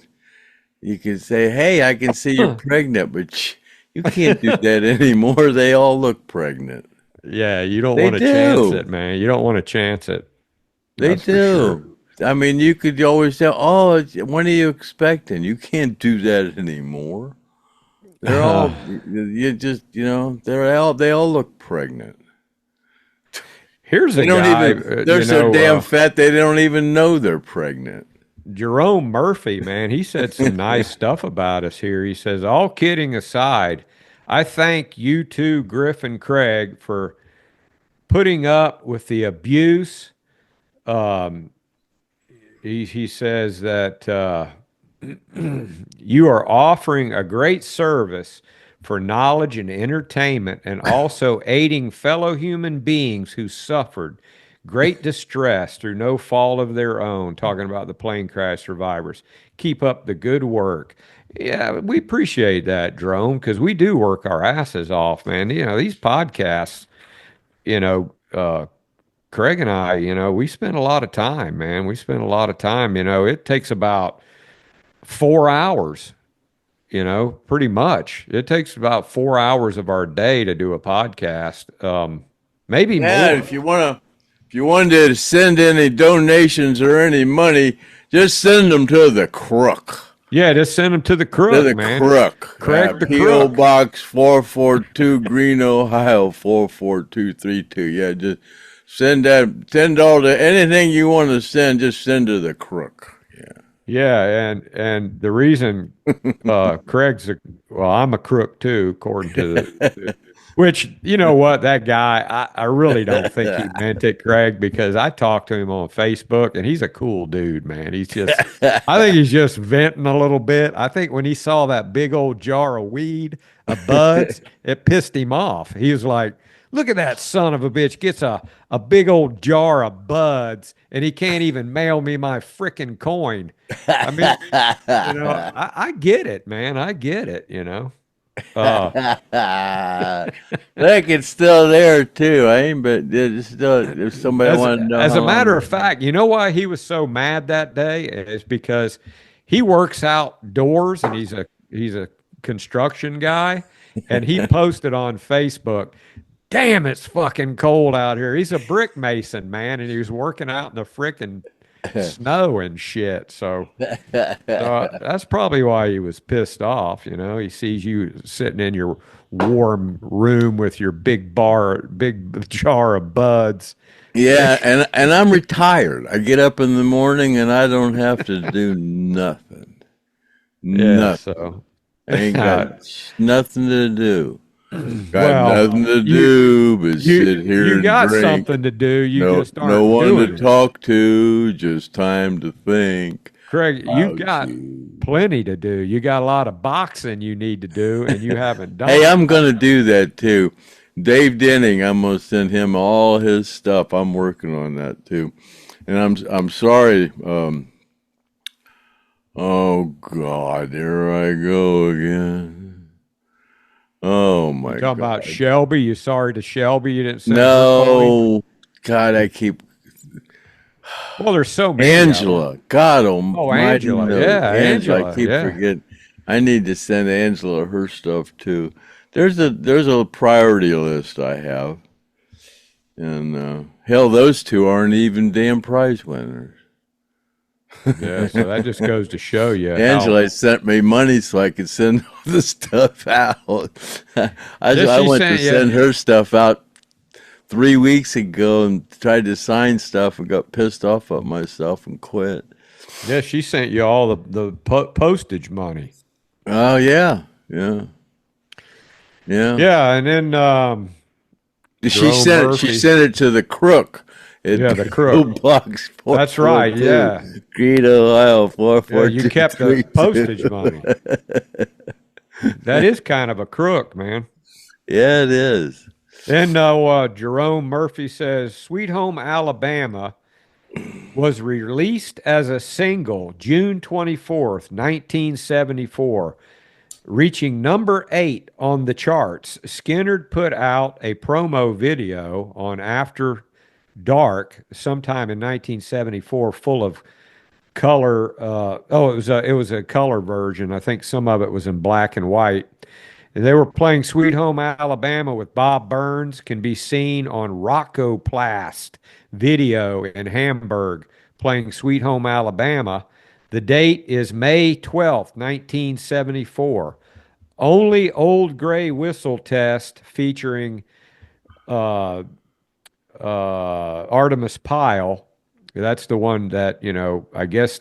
say, hey, I can see you're pregnant, but you can't do that anymore. They all look pregnant. Yeah, you don't want to chance it, man. You don't want to chance it. They do. I mean, you could always say, oh, when are you expecting? You can't do that anymore. They're all, they all look pregnant. Here's a guy. They're so damn fat, they don't even know they're pregnant. Jerome Murphy, man, he said some nice stuff about us here. He says, all kidding aside, I thank you two, Griff and Craig, for putting up with the abuse. He says that you are offering a great service for knowledge and entertainment, and also aiding fellow human beings who suffered great distress through no fault of their own, talking about the plane crash survivors. Keep up the good work. Yeah, we appreciate that, Drone, because we do work our asses off, man. These podcasts, Craig and I, we spend a lot of time, man. We spend a lot of time. It takes about 4 hours, pretty much. It takes about 4 hours of our day to do a podcast. Maybe more. If you wanted to send any donations or any money, just send them to the Crook. Yeah, just send them to the Crook, to the man. Crook. Craig the P.O. Crook. Box 442, Green, Ohio 44232. Yeah, just send all the anything you want to send. Just send to the Crook. Yeah, and the reason Craig's I'm a crook too, according to the which, you know what, that guy, I really don't think he meant it, Craig, because I talked to him on Facebook and he's a cool dude, man. He's just I think he's just venting a little bit. I think when he saw that big old jar of weed, of buds, it pissed him off. He was like, look at that son of a bitch gets a big old jar of buds and he can't even mail me my frickin' coin. I mean, I get it, man. I get it, Look, it's still there too. It's still, if somebody wanted to know. As a matter of fact, you know why he was so mad that day? Is because he works outdoors and he's a construction guy, and he posted on Facebook, damn, it's fucking cold out here. He's a brick mason, man, and he was working out in the frickin' snow and shit. So that's probably why he was pissed off. He sees you sitting in your warm room with your big jar of buds. Yeah, and I'm retired. I get up in the morning and I don't have to do nothing. Nothing. So I ain't got nothing to do. Nothing to do but sit here and you got drink. Something to do. Just aren't no one doing to it. talk to. Just time to think. Craig, you got plenty to do. You got a lot of boxing you need to do, and you haven't done. Hey, I'm gonna do that too. Dave Denning, I'm gonna send him all his stuff. I'm working on that too, and I'm sorry. Oh God, there I go again. Oh my God! Talking about Shelby. You sorry to Shelby? You didn't send no. God, I keep. Well, there's so many. Angela, God almighty. Oh, Angela, yeah, Angela. I keep forgetting. I need to send Angela her stuff too. There's a priority list I have, and hell, those two aren't even damn prize winners. Yeah, so that just goes to show you. Angela sent me money so I could send all the stuff out. I went to send her stuff out 3 weeks ago and tried to sign stuff and got pissed off at myself and quit. Yeah, she sent you all the postage money. Oh yeah, yeah, yeah, yeah. And then she sent it to the crook. The crook. Box 442, that's right. Yeah, Greed, Ohio 442. Yeah, you kept the postage money. That is kind of a crook, man. Yeah, it is. Then Jerome Murphy says, "Sweet Home Alabama was released as a single June 24th, 1974, reaching number 8 on the charts. Skynyrd put out a promo video on After Dark sometime in 1974 full of color. It was a color version. I think some of it was in black and white. And they were playing Sweet Home Alabama with Bob Burns, can be seen on Rocco Plast video in Hamburg playing Sweet Home Alabama. The date is May 12th, 1974. Only Old Gray Whistle Test featuring Artemis Pyle. That's the one that, I guess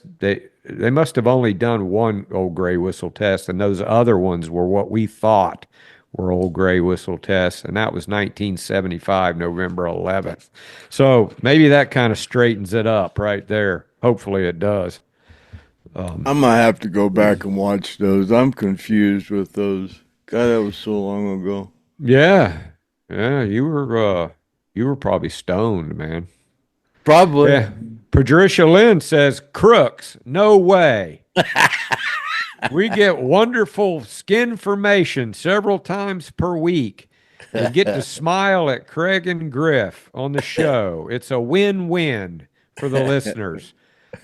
they must have only done one Old Gray Whistle Test, and those other ones were what we thought were Old Gray Whistle Tests, and that was 1975, November 11th. So maybe that kind of straightens it up right there. Hopefully it does. I'm going to have to go back and watch those. I'm confused with those. God, that was so long ago. Yeah. Yeah, you were probably stoned, man. Probably. Yeah. Patricia Lynn says, "Crooks, no way." We get wonderful skin formation several times per week and get to smile at Craig and Griff on the show. It's a win-win for the listeners.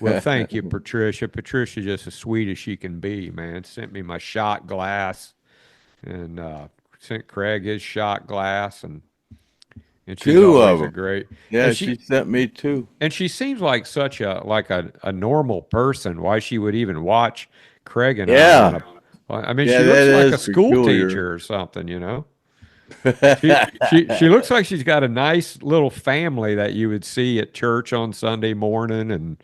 Well, thank you, Patricia. Patricia's just as sweet as she can be, man. Sent me my shot glass and sent Craig his shot glass, and she's two of them. Great. Yeah, she sent me two. And she seems like such a normal person. Why she would even watch Craig and I mean, she looks like a school teacher or something, She looks like she's got a nice little family that you would see at church on Sunday morning, and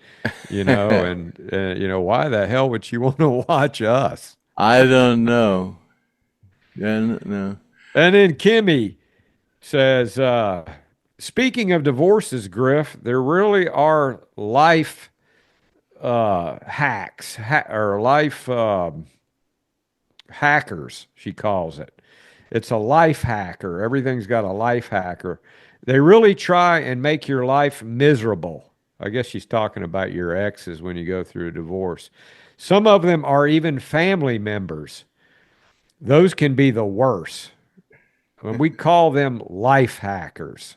why the hell would she want to watch us? I don't know. Yeah, no. And then Kimmy says, "Speaking of divorces, Griff, there really are life hacks or life hackers," she calls it. It's a life hacker. Everything's got a life hacker. They really try and make your life miserable. I guess she's talking about your exes when you go through a divorce. Some of them are even family members. Those can be the worst. And we call them life hackers.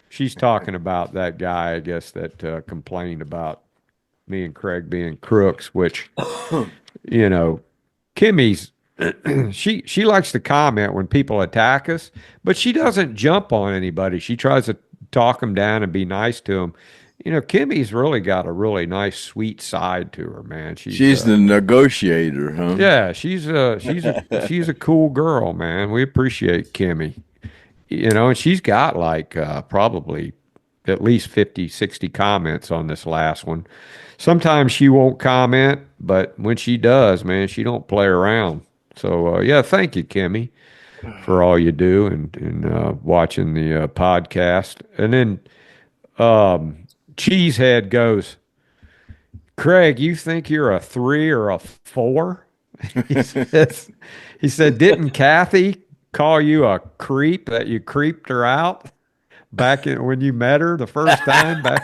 She's talking about that guy, I guess, that complained about me and Craig being crooks, which, Kimmy's, she likes to comment when people attack us, but she doesn't jump on anybody. She tries to talk them down and be nice to them. Kimmy's really got a really nice, sweet side to her, man. She's the negotiator, huh? Yeah, she's a cool girl, man. We appreciate Kimmy. And she's got like probably at least 50, 60 comments on this last one. Sometimes she won't comment, but when she does, man, she don't play around. So, thank you, Kimmy, for all you do and watching the podcast. And then Cheesehead goes, "Craig, you think you're a 3 or a 4? He said, "Didn't Kathy call you a creep that you creeped her out back when you met her the first time back?"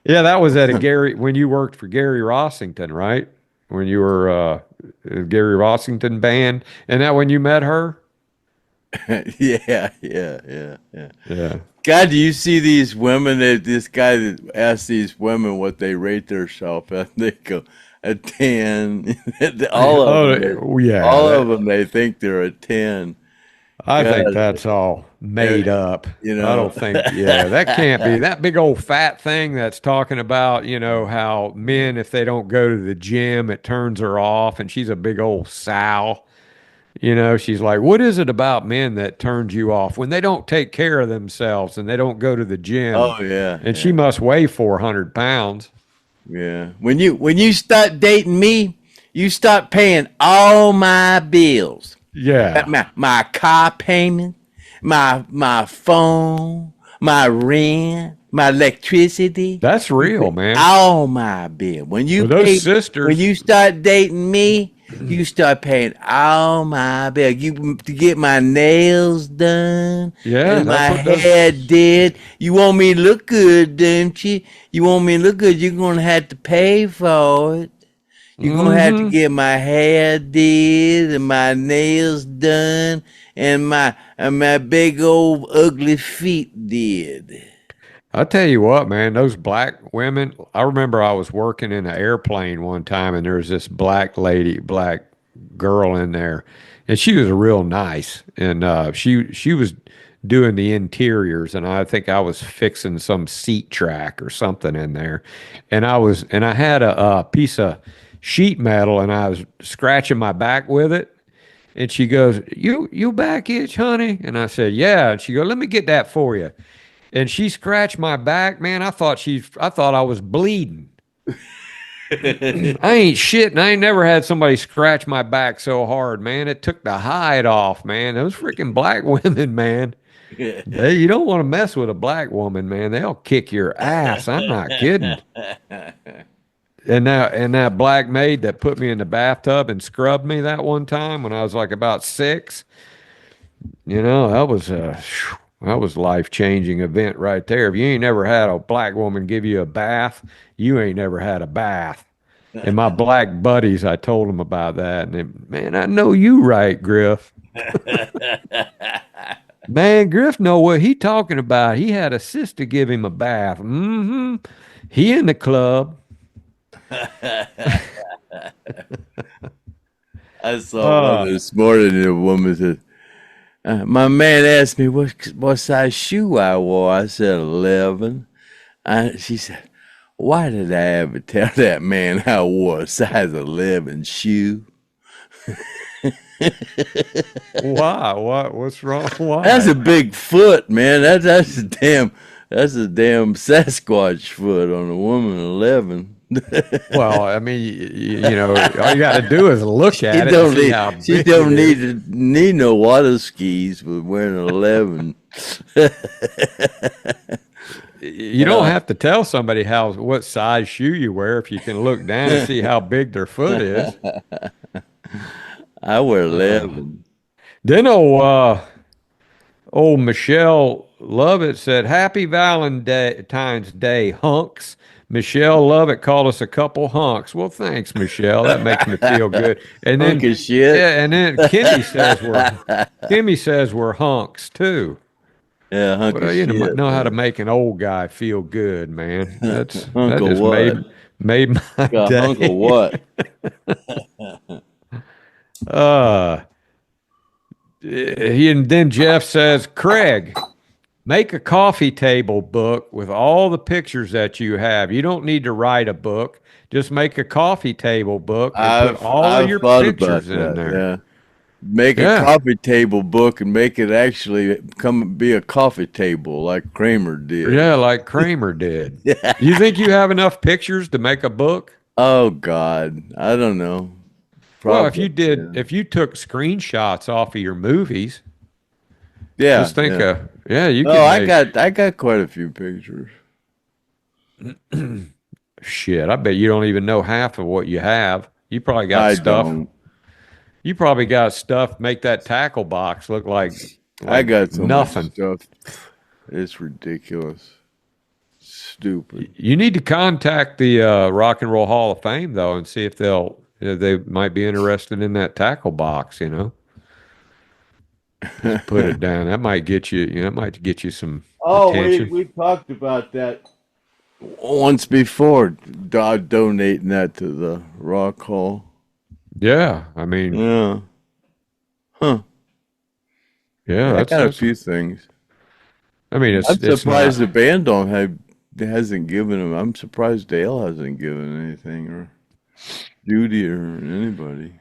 Yeah, that was at when you worked for Gary Rossington, right? When you were Gary Rossington band, and that when you met her? Yeah. God, do you see these women? This guy that asks these women what they rate themselves, and they go, a 10. all of them, they think they're a 10. I think that's all made up. You know, I don't think, that can't be that big old fat thing that's talking about, how men, if they don't go to the gym, it turns her off. And she's a big old sow. She's like, what is it about men that turns you off when they don't take care of themselves and they don't go to the gym? Oh, yeah. And she must weigh 400 pounds. Yeah. When you start dating me, you start paying all my bills. Yeah. My car payment, my phone, my rent, my electricity. That's real, man. All my bills. When you start dating me, you start paying all my bills. You to get my nails done. Yeah. And my hair did. You want me to look good, don't you? You want me to look good, you're gonna have to pay for it. You're going to have to get my hair did and my nails done and my big old ugly feet did. I'll tell you what, man, those black women, I remember I was working in an airplane one time and there was this black girl in there and she was real nice. And she was doing the interiors and I think I was fixing some seat track or something in there. And I had a piece of sheet metal and I was scratching my back with it. And she goes, you back itch, honey? And I said, yeah. And she goes, let me get that for you. And she scratched my back, man. I thought I was bleeding. I ain't shitting. I ain't never had somebody scratch my back so hard, man. It took the hide off, man. Those freaking black women, man. You don't want to mess with a black woman, man. They'll kick your ass. I'm not kidding. And that black maid that put me in the bathtub and scrubbed me that one time when I was like about 6, that was a life-changing event right there. If you ain't never had a black woman give you a bath, you ain't never had a bath. And my black buddies, I told them about that, and man, I know you right, Griff. Man, Griff know what he talking about. He had a sister give him a bath. He in the club. I saw one this morning and a woman said, my man asked me what size shoe I wore. I said 11. She said, why did I ever tell that man I wore a size 11 shoe? Why? What's wrong? Why? That's a big foot, man. That's a damn Sasquatch foot on a woman 11. Well, I mean, all you got to do is look at it. She don't need no water skis for wearing 11. You don't have to tell somebody what size shoe you wear if you can look down and see how big their foot is. I wear 11. Then old Michelle Lovett said, "Happy Valentine's Day, hunks." Michelle Lovett called us a couple hunks. Well, thanks, Michelle. That makes me feel good. And then, hunk of shit. Yeah, and then Kimmy says we're hunks too. Yeah, hunk of shit. You know how to make an old guy feel good, man. That just made my day. Hunk of what? And then Jeff says, Craig, make a coffee table book with all the pictures that you have. You don't need to write a book. Just make a coffee table book and put all of your pictures in there. Yeah. Make a coffee table book and make it actually be a coffee table like Kramer did. Yeah, like Kramer did. You think you have enough pictures to make a book? Oh, God. I don't know. Probably, well, if you took screenshots off of your movies, just think you can. I got quite a few pictures. Shit, I bet you don't even know half of what you have. You probably got stuff. Don't. You probably got stuff. Make that tackle box look like I got so nothing. Much stuff. It's ridiculous. Stupid. You need to contact the Rock and Roll Hall of Fame though, and see if they might be interested in that tackle box. Just put it down. That might get you. That might get you some attention. We talked about that. once before, donating that to the Rock Hall. Yeah, I mean, yeah, huh? Yeah, I got a few things. I mean, I'm surprised the band hasn't given him. I'm surprised Dale hasn't given anything, or Judy, or anybody.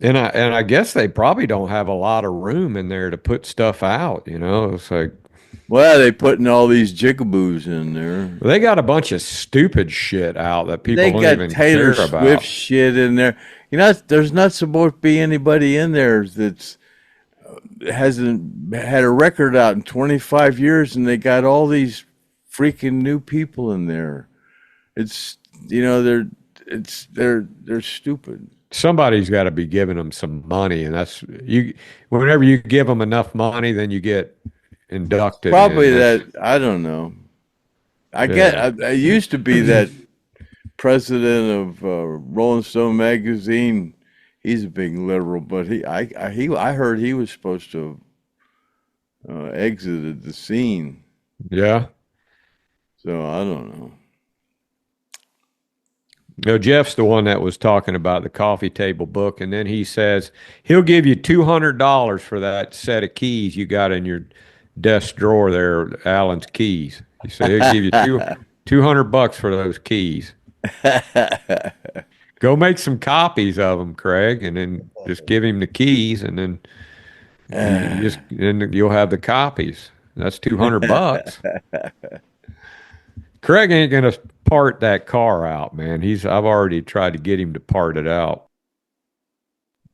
And I guess they probably don't have a lot of room in there to put stuff out. It's like, well, they putting all these jigaboos in there. They got a bunch of stupid shit out that people don't even Taylor care Swift about. shit in there. There's not supposed to be anybody in there that's hasn't had a record out in 25 years, and they got all these freaking new people in there. It's they're stupid. Somebody's got to be giving them some money, and that's you. Whenever you give them enough money, then you get inducted. Probably that. I don't know. I used to be that president of Rolling Stone magazine. He's a big liberal, but I heard he was supposed to have exited the scene. Yeah. So I don't know. No, Jeff's the one that was talking about the coffee table book, and then he says he'll give you $200 for that set of keys you got in your desk drawer there, Alan's keys. He said he'll give you $200 for those keys. Go make some copies of them, Craig, and then just give him the keys, and then then you'll have the copies. That's $200. Craig ain't gonna part that car out, man. I've already tried to get him to part it out.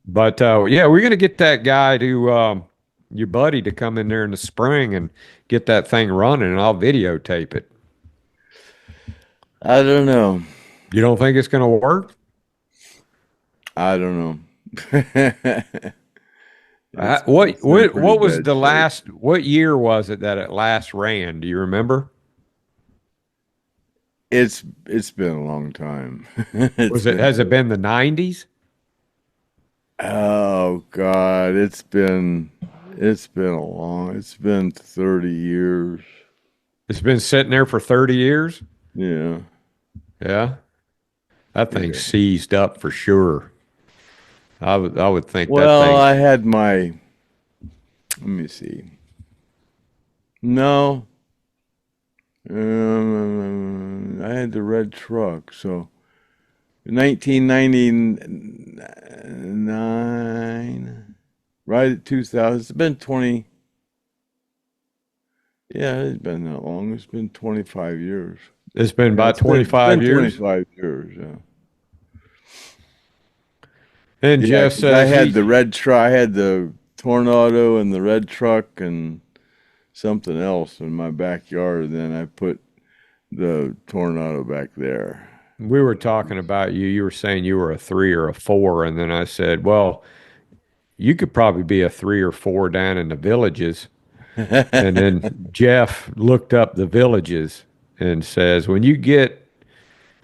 But yeah, we're gonna get that guy to your buddy to come in there in the spring and get that thing running, and I'll videotape it. I don't know. You don't think it's gonna work? I don't know. What was the last? What year was it that it last ran? Do you remember? It's been a long time. Has it been the 90s? Oh God, it's been 30 years. It's been sitting there for 30 years? Yeah. Yeah. That thing's seized up for sure. I would think I had let me see. No. I had the red truck, so 1999, right at 2000. It's been 20. Yeah, it's been that long. It's been 25 years. It's been about 25 years? 25 years, yeah. And Jeff says I had the red truck. I had the Tornado and the red truck and something else in my backyard. And then I put the Tornado back there. We were talking about you. You were saying you were a 3 or a 4. And then I said, well, you could probably be a 3 or 4 down in the Villages. And then Jeff looked up the Villages and says,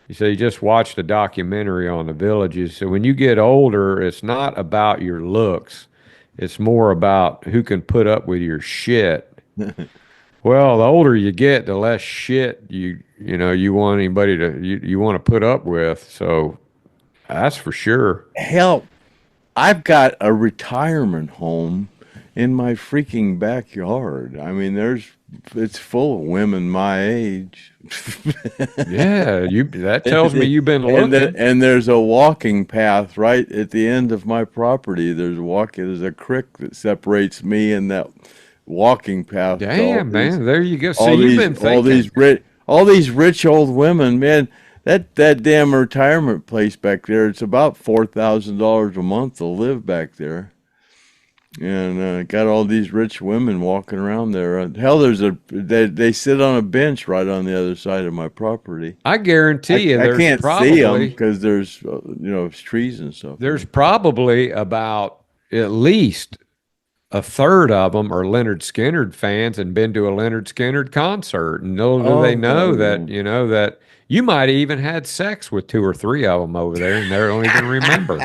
he said he just watched a documentary on the Villages. So when you get older, it's not about your looks. It's more about who can put up with your shit. Well, the older you get, the less shit you want anybody you want to put up with. So that's for sure. Hell, I've got a retirement home in my freaking backyard. I mean, it's full of women my age. Yeah, that tells me you've been looking. And there's a walking path right at the end of my property. There's a creek that separates me and that walking path. Damn, man, there you go. See, you've been thinking. All these rich old women, man. That damn retirement place back there. It's about $4,000 a month to live back there. And got all these rich women walking around there. Hell, they sit on a bench right on the other side of my property. I guarantee you, I can't see them because there's trees and stuff. There's probably about at least a third of them are Lynyrd Skynyrd fans and been to a Lynyrd Skynyrd concert, and they know that that you might have even had sex with 2 or 3 of them over there, and they don't even remember.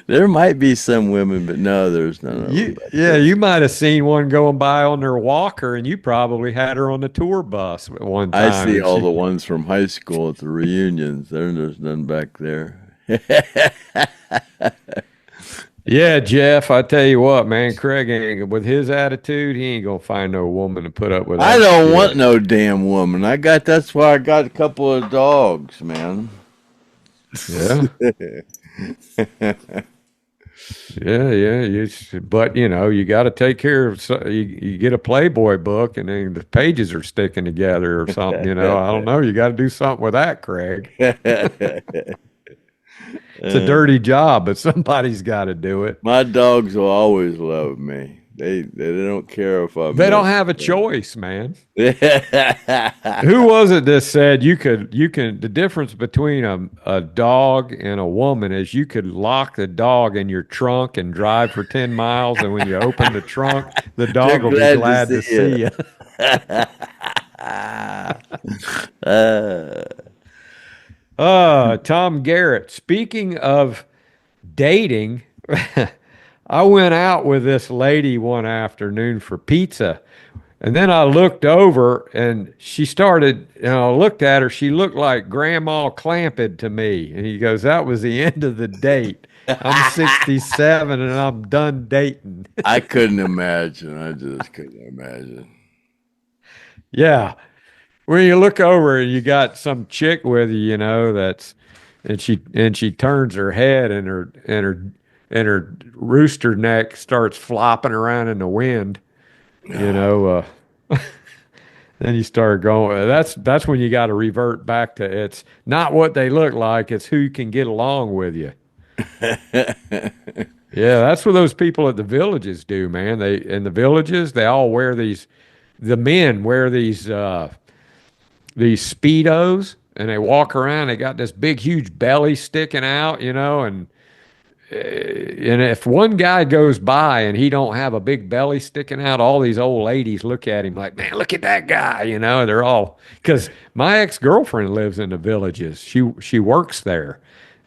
There might be some women, but no, there's none of them. You might have seen one going by on their walker, and you probably had her on the tour bus at one time. I see all the ones from high school at the reunions. There's none back there. Yeah, Jeff, I tell you what, man, Craig ain't, with his attitude, he ain't gonna find no woman to put up with. I don't want no damn woman. That's why I got a couple of dogs, man. Yeah. Yeah. But you got to take care of. You get a Playboy book, and then the pages are sticking together or something. I don't know. You got to do something with that, Craig. It's a dirty job, but somebody's got to do it. My dogs will always love me. They don't care if I'm. They don't have a choice, man. Who was it that said you can? The difference between a dog and a woman is you could lock the dog in your trunk and drive for 10 miles, and when you open the trunk, the dog will be glad to see you. Tom Garrett. Speaking of dating, I went out with this lady one afternoon for pizza, and then I looked over and she started, I looked at her. She looked like Grandma Clampett to me. And he goes, that was the end of the date. I'm 67 and I'm done dating. I couldn't imagine. I just couldn't imagine. Yeah. When you look over and you got some chick with you, and she turns her head and her rooster neck starts flopping around in the wind, then you start going. That's when you got to revert back to it's not what they look like, it's who can get along with you. Yeah, that's what those people at the villages do, man. In the villages, they all wear the men wear these Speedos, and they walk around. They got this big, huge belly sticking out, and if one guy goes by and he don't have a big belly sticking out, all these old ladies look at him like, man, look at that guy, they're all, because my ex-girlfriend lives in the villages. She works there,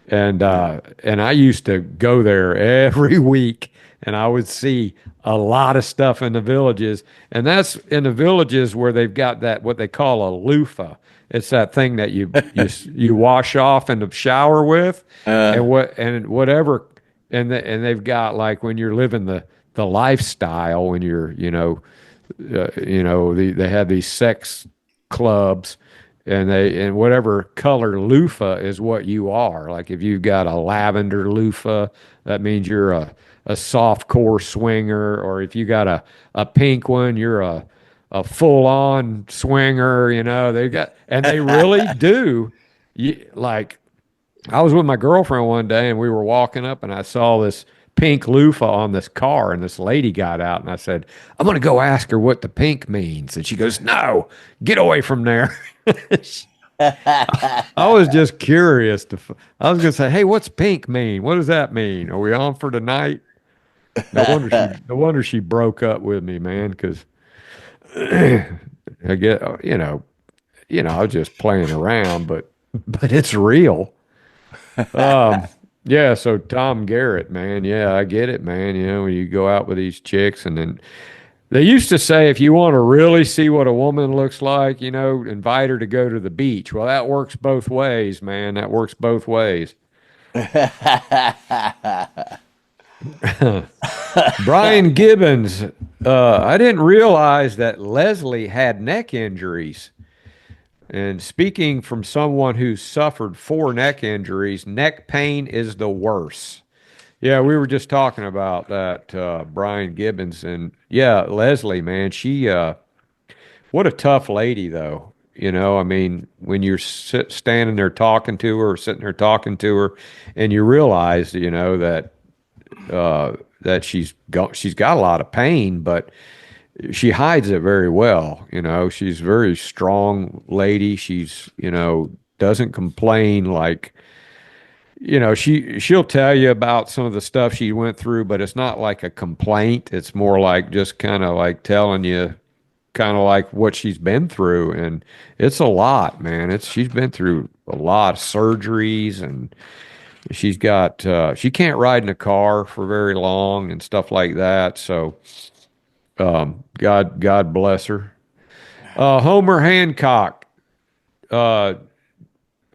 and I used to go there every week, and I would see a lot of stuff in the villages. And that's in the villages where they've got that, what they call a loofah. It's that thing that you wash off in the shower with, and whatever. And they've got, like, when you're living the lifestyle, when you're, they have these sex clubs, and whatever color loofah is what you are. Like, if you've got a lavender loofah, that means you're a soft core swinger, or if you got a pink one, you're a full-on swinger. They really do. Like, I was with my girlfriend one day, and we were walking up, and I saw this pink loofah on this car, and this lady got out, and I said, I'm going to go ask her what the pink means. And she goes, no, get away from there. I was just curious. I was going to say, hey, what's pink mean? What does that mean? Are we on for tonight? No wonder she broke up with me, man, because I get, I was just playing around, but it's real. Yeah, so Tom Garrett, man, yeah, I get it, man. When you go out with these chicks, and then they used to say, if you want to really see what a woman looks like, invite her to go to the beach. Well, that works both ways, man. That works both ways. Brian Gibbons, I didn't realize that Leslie had neck injuries. And speaking from someone who suffered 4 neck injuries, neck pain is the worst. Yeah, we were just talking about that, Brian Gibbons. And yeah, Leslie, man, she, what a tough lady, though. When you're standing there talking to her, or sitting there talking to her, and you realize, that she's got a lot of pain, but she hides it very well. She's a very strong lady. She's, doesn't complain. Like, she'll tell you about some of the stuff she went through, but it's not like a complaint. It's more like just kind of like telling you kind of like what she's been through. And it's a lot, man. She's been through a lot of surgeries, and She's got she can't ride in a car for very long and stuff like that. So God bless her. Homer Hancock,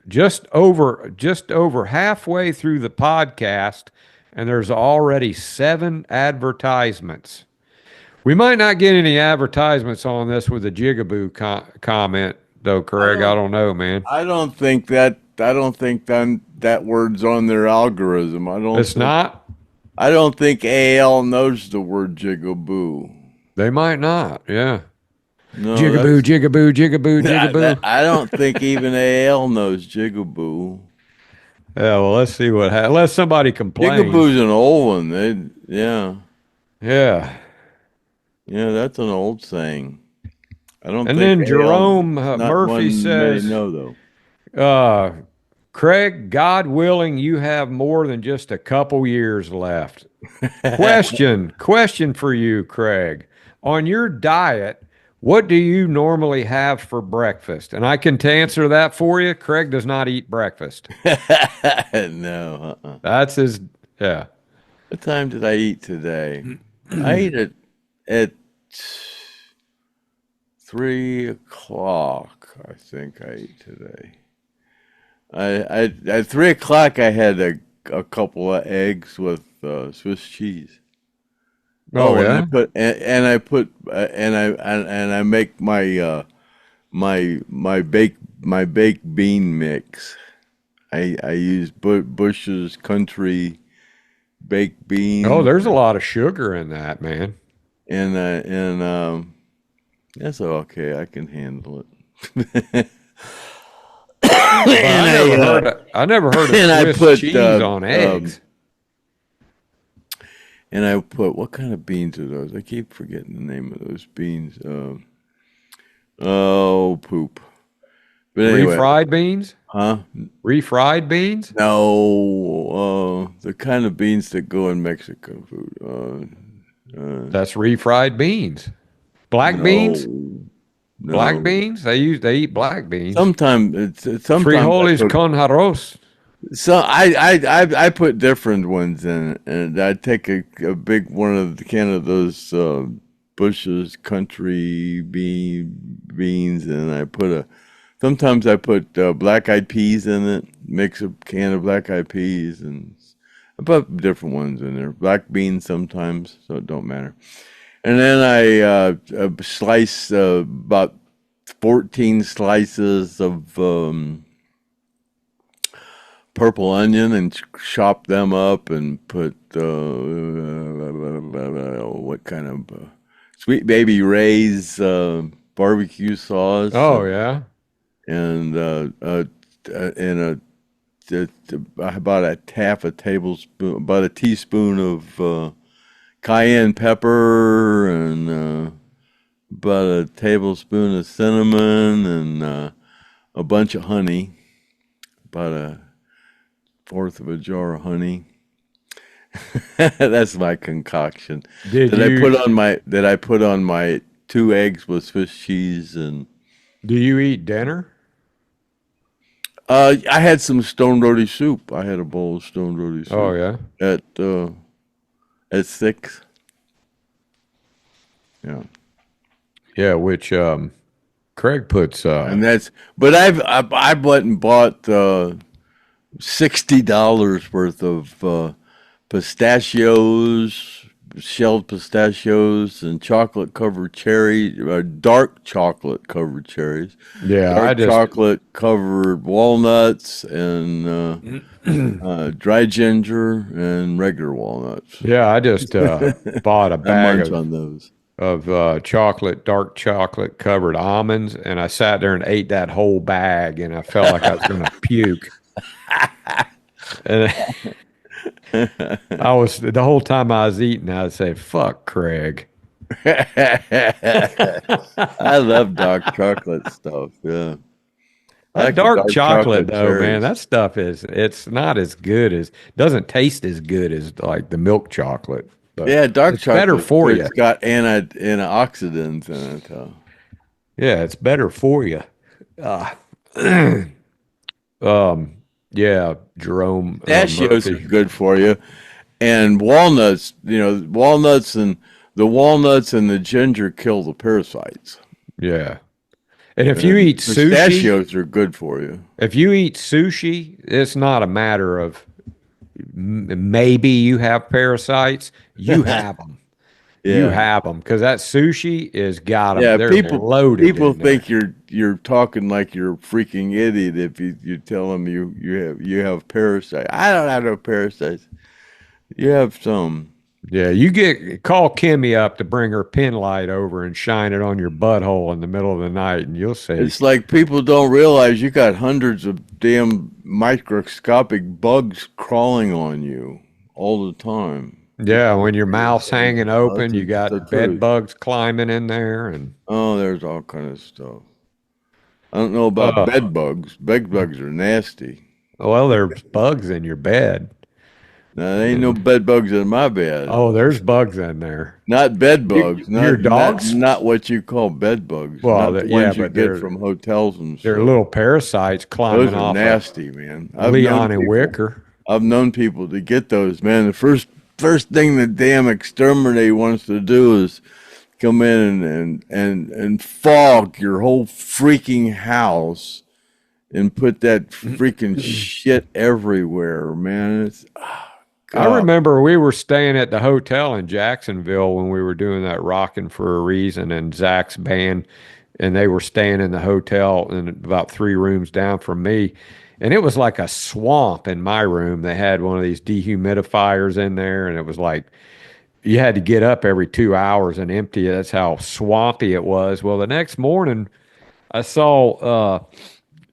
just over halfway through the podcast, and there's already 7 advertisements. We might not get any advertisements on this with a jigaboo comment, though, Craig. I don't know, man. I don't think that word's on their algorithm. It's not. I don't think AL knows the word jigaboo. They might not. Yeah. No, jigaboo. I don't think even AL knows jigaboo. Yeah. Well, let's see what happens. Unless somebody complains. Jigaboo's an old one. Yeah. Yeah, that's an old saying. I don't. And think then Jerome Murphy says, "No, though." Craig, God willing, you have more than just a couple years left. Question for you, Craig. On your diet, what do you normally have for breakfast? And I can answer that for you. Craig does not eat breakfast. No. That's his. Yeah. What time did I eat today? I ate at 3:00. I think I ate today. At 3:00 I had a couple of eggs with Swiss cheese. Oh yeah. And I make my baked bean mix. I use Bush's Country baked beans. Oh, there's a lot of sugar in that, man. And that's okay. I can handle it. I never heard of Swiss cheese on eggs. And I put, what kind of beans are those? I keep forgetting the name of those beans. Poop. But anyway, refried beans? Huh? Refried beans? No, the kind of beans that go in Mexican food. That's refried beans. Black beans? No. Black beans? They eat black beans. Sometimes frijoles con arroz. So I put different ones in it, and I take a big one of the can of those Bush's Country beans, and sometimes I put black-eyed peas in it. Mix a can of black-eyed peas, and I put different ones in there. Black beans sometimes, so it don't matter. And then I slice about 14 slices of purple onion and chop them up and put what kind of Sweet Baby Ray's barbecue sauce. Oh yeah, and about about a teaspoon of cayenne pepper, and about a tablespoon of cinnamon, and a bunch of honey, about a fourth of a jar of honey. That's my concoction. Did I put on my 2 eggs with Swiss cheese? And do you eat dinner? I had some Stone Roadie soup. I had a bowl of Stone Roadie soup. Oh yeah. At 6. Yeah. Yeah, which Craig puts and that's, but I went and bought $60 worth of pistachios, shelled pistachios, and chocolate covered cherries, dark chocolate covered cherries. Yeah, chocolate covered walnuts, and dry ginger, and regular walnuts. Yeah, I just bought a bag on those of dark chocolate covered almonds, and I sat there and ate that whole bag, and I felt like I was going to puke. And I was, the whole time I was eating, I'd say, "Fuck Craig." I love dark chocolate stuff. Yeah, that dark chocolate though, cherries. Man, that stuff it's not as good as, doesn't taste as good as like the milk chocolate. But yeah, dark chocolate better for you. It's got antioxidants in it. Yeah, it's better for you. Yeah, Jerome Pistachios Murphy. are good for you, and walnuts. Walnuts and the ginger kill the parasites. Yeah, and if you eat sushi, pistachios are good for you. If you eat sushi, it's not a matter of maybe you have parasites. You have them. You have them because that sushi is got them. Yeah, They're loaded. People think you're talking like you're a freaking idiot if you tell them you have parasites. I don't have no parasites. You have some. Yeah, call Kimmy up to bring her pin light over and shine it on your butthole in the middle of the night, and you'll see. It's like people don't realize you got hundreds of damn microscopic bugs crawling on you all the time. Yeah, when your mouth's hanging open, you got bed bugs climbing in there, and there's all kind of stuff. I don't know about bed bugs. Bed bugs are nasty. Well, there's bugs in your bed. No, there ain't no bed bugs in my bed. Oh, there's bugs in there. Not bed bugs. Your dogs? Not what you call bed bugs. Well, not the ones you get from hotels and stuff. They're little parasites climbing off. Those are nasty, man. Leon and Wicker. I've known people to get those, man. The first thing the damn exterminator wants to do is come in and fog your whole freaking house and put that freaking shit everywhere, man. It's I remember we were staying at the hotel in Jacksonville when we were doing that Rockin' for a Reason and Zach's band, and they were staying in the hotel and about 3 rooms down from me. And it was like a swamp in my room. They had one of these dehumidifiers in there, and it was like you had to get up every 2 hours and empty it. That's how swampy it was. Well, the next morning I saw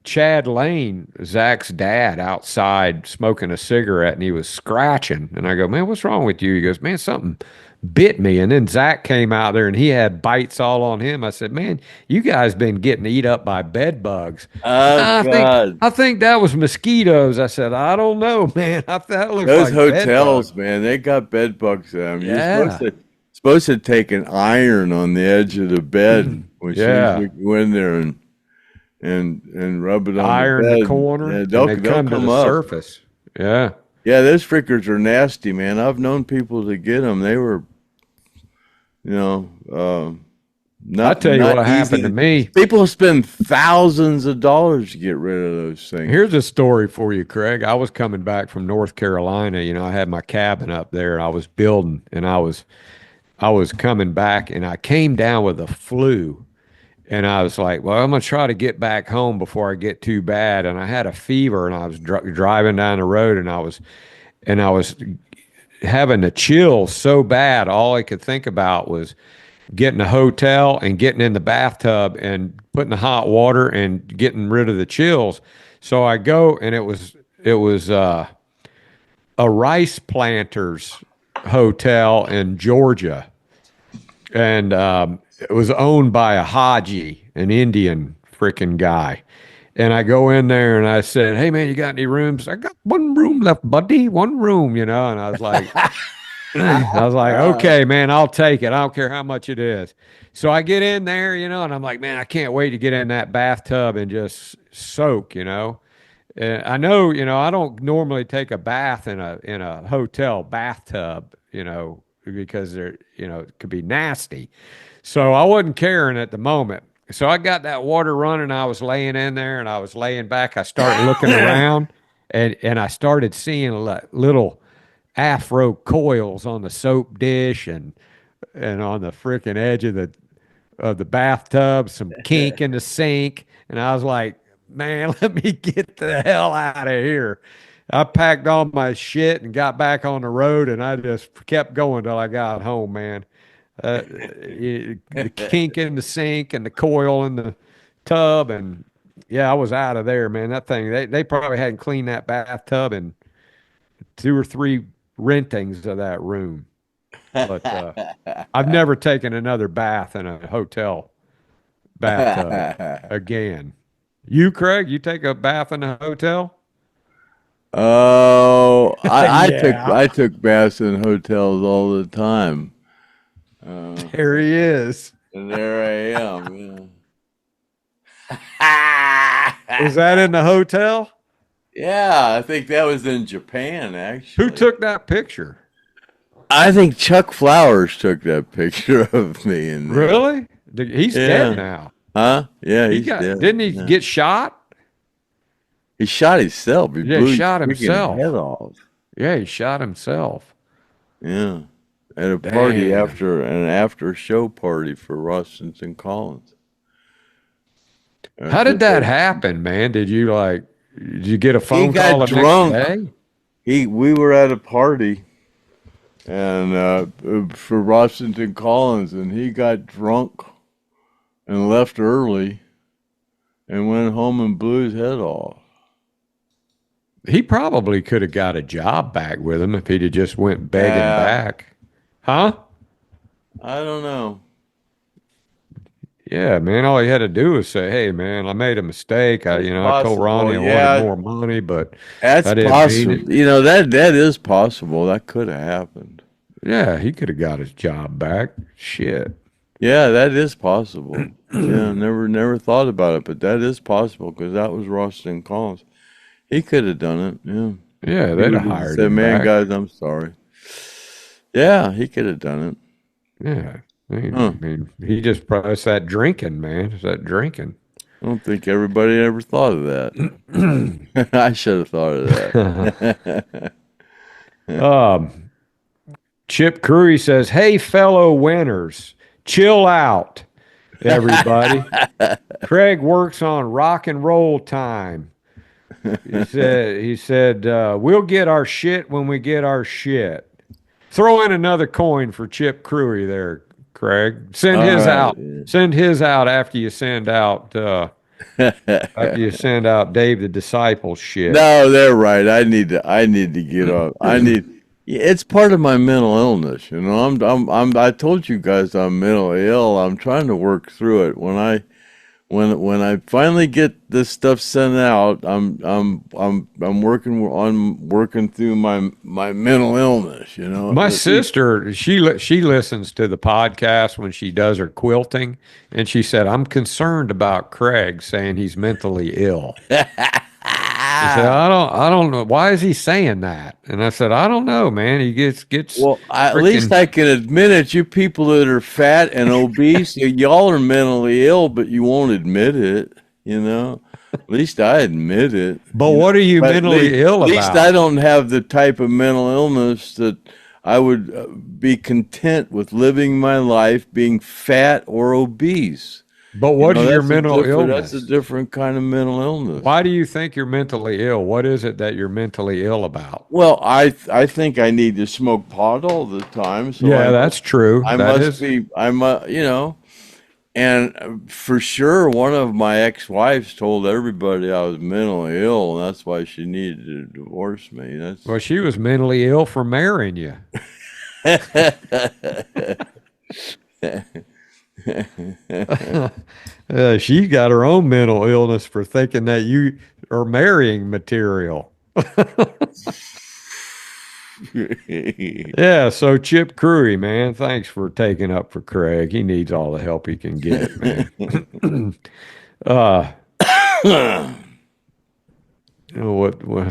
Chad Lane, Zach's dad, outside smoking a cigarette, and he was scratching. And I go, man, what's wrong with you? He goes, man, something bit me. And then Zach came out there, and he had bites all on him. I said, man, you guys been getting eat up by bed bugs. God. I think that was mosquitoes. I said, I don't know, man. That looks those like hotels, man, they got bed bugs in them. Yeah. You're supposed to take an iron on the edge of the bed when you go in there and rub it on iron the bed. The corner. Yeah, they'll come to the up. surface. Yeah. Yeah, those freakers are nasty, man. I've known people to get them. They were, I'll tell you what happened to me. People spend thousands of dollars to get rid of those things. Here's a story for you, Craig. I was coming back from North Carolina. I had my cabin up there. I was building, and I was coming back, and I came down with the flu. And I was like, well, I'm going to try to get back home before I get too bad. And I had a fever, and I was driving down the road, and I was having the chills so bad. All I could think about was getting a hotel and getting in the bathtub and putting the hot water and getting rid of the chills. So I go, and it was a rice planters hotel in Georgia. And it was owned by a Haji, an Indian freaking guy. And I go in there and I said, hey, man, you got any rooms? I got one room left, buddy, one room, And I was like, okay, man, I'll take it. I don't care how much it is. So I get in there, and I'm like, man, I can't wait to get in that bathtub and just soak, And I know, I don't normally take a bath in a hotel bathtub, because they're, it could be nasty. So I wasn't caring at the moment. So I got that water running. I was laying in there, and I was laying back. I started looking around, and I started seeing little afro coils on the soap dish and on the freaking edge of the bathtub, some kink in the sink. And I was like, man, let me get the hell out of here. I packed all my shit and got back on the road, and I just kept going till I got home, man. The kink in the sink and the coil in the tub, and yeah, I was out of there, man. That thing, they probably hadn't cleaned that bathtub in 2 or 3 rentings of that room. But I've never taken another bath in a hotel bathtub again. You, Craig, you take a bath in a hotel? Oh, I took baths in hotels all the time. There he is. And there I am. Was that in the hotel? Yeah, I think that was in Japan, actually. Who took that picture? I think Chuck Flowers took that picture of me. Really? He's dead now. Huh? Yeah, he's dead. Didn't he get shot? He shot himself. He blew He shot his himself. head off. Yeah, he shot himself. Yeah. At a party after show party for Rossington Collins. How did that happen, man? Did you get a phone call the next day? We were at a party and for Rossington Collins, and he got drunk and left early and went home and blew his head off. He probably could have got a job back with him if he'd have just went begging back. Huh? I don't know. Yeah, man. All he had to do was say, "Hey, man, I made a mistake. I told Ronnie I wanted more money, but that's possible. That is possible. That could have happened. Yeah, he could have got his job back. Shit. Yeah, that is possible. Yeah, never thought about it, but that is possible because that was Rossington Collins. He could have done it. Yeah. Yeah, they'd have hired him. Man, back. Guys, I'm sorry. Yeah, he could have done it. Yeah. I mean, he just it's that drinking, man. It's that drinking. I don't think everybody ever thought of that. I should have thought of that. Chip Curry says, "Hey, fellow winners, chill out, everybody. Craig works on rock and roll time. He said, we'll get our shit when we get our shit." Throw in another coin for Chip Crewy there, Craig. Send his out. Yeah. Send his out after you send out Dave the Disciple shit. No, they're right. I need to get off. It's part of my mental illness, I told you guys I'm mentally ill. I'm trying to work through it. When I finally get this stuff sent out, I'm working through my mental illness. My sister, she listens to the podcast when she does her quilting, and she said, "I'm concerned about Craig saying he's mentally ill." She said, I don't know. Why is he saying that? And I said, I don't know, man. He gets. Well, at least I can admit it. You people that are fat and obese, y'all are mentally ill, but you won't admit it. At least I admit it. But what are you mentally ill about? At least I don't have the type of mental illness that I would be content with living my life being fat or obese. But what's your mental illness? That's a different kind of mental illness. Why do you think you're mentally ill? What is it that you're mentally ill about? Well, I think I need to smoke pot all the time. So that's true. And for sure, one of my ex-wives told everybody I was mentally ill, and that's why she needed to divorce me. Well, she was mentally ill for marrying you. She got her own mental illness for thinking that you are marrying material. Yeah, so Chip Crewy, man, thanks for taking up for Craig. He needs all the help he can get, man.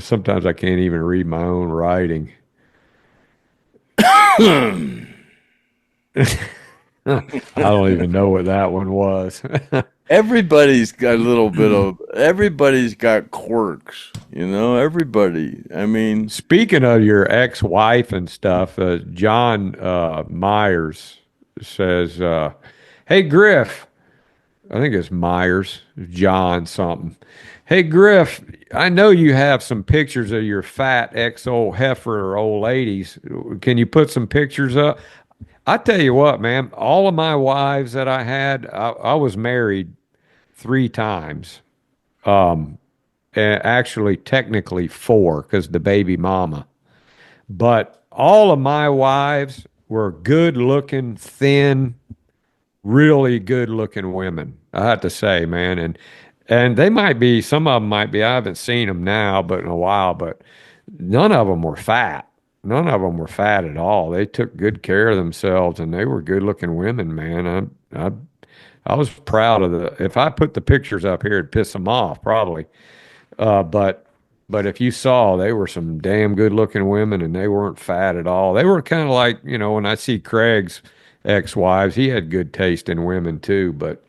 Sometimes I can't even read my own writing. I don't even know what that one was. Everybody's got everybody's got quirks, everybody. I mean, speaking of your ex-wife and stuff, John Myers says, "Hey, Griff," I think it's Myers, John something. "Hey, Griff, I know you have some pictures of your fat ex-old heifer or old ladies. Can you put some pictures up?" I tell you what, man, all of my wives that I had, I was married 3 times. And actually, technically 4 because the baby mama. But all of my wives were good-looking, thin, really good-looking women, I have to say, man. And they might be, some of them might be, I haven't seen them now, but in a while, but none of them were fat. None of them were fat at all. They took good care of themselves, and they were good-looking women, man. I was proud of if I put the pictures up here, it'd piss them off, probably. But But if you saw, they were some damn good looking women, and they weren't fat at all. They were kind of like, when I see Craig's ex-wives, he had good taste in women too, but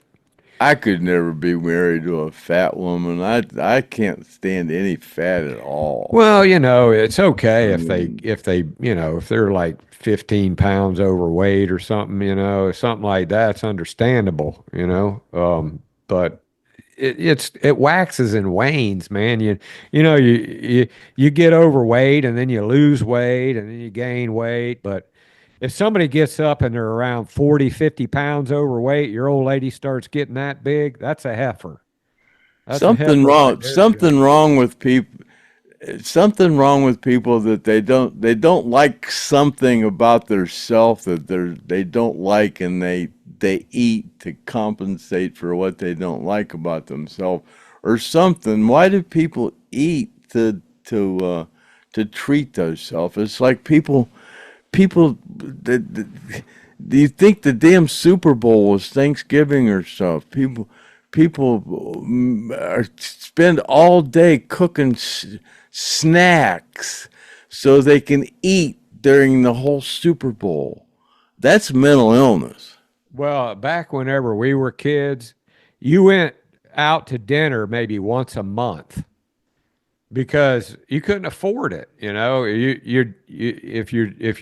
I could never be married to a fat woman. I can't stand any fat at all. Well, it's okay if they're like 15 pounds overweight or something, something like that's understandable, but it waxes and wanes, man. You get overweight and then you lose weight and then you gain weight, but if somebody gets up and they're around 40, 50 pounds overweight, your old lady starts getting that big, that's a heifer. That's something wrong. Something wrong with people. Something wrong with people that they don't like something about their self that they don't like, and they eat to compensate for what they don't like about themselves or something. Why do people eat to treat themselves? It's like people. Do you think the damn Super Bowl was Thanksgiving or something? People spend all day cooking snacks so they can eat during the whole Super Bowl. That's mental illness. Well, back whenever we were kids, you went out to dinner maybe once a month because you couldn't afford it. If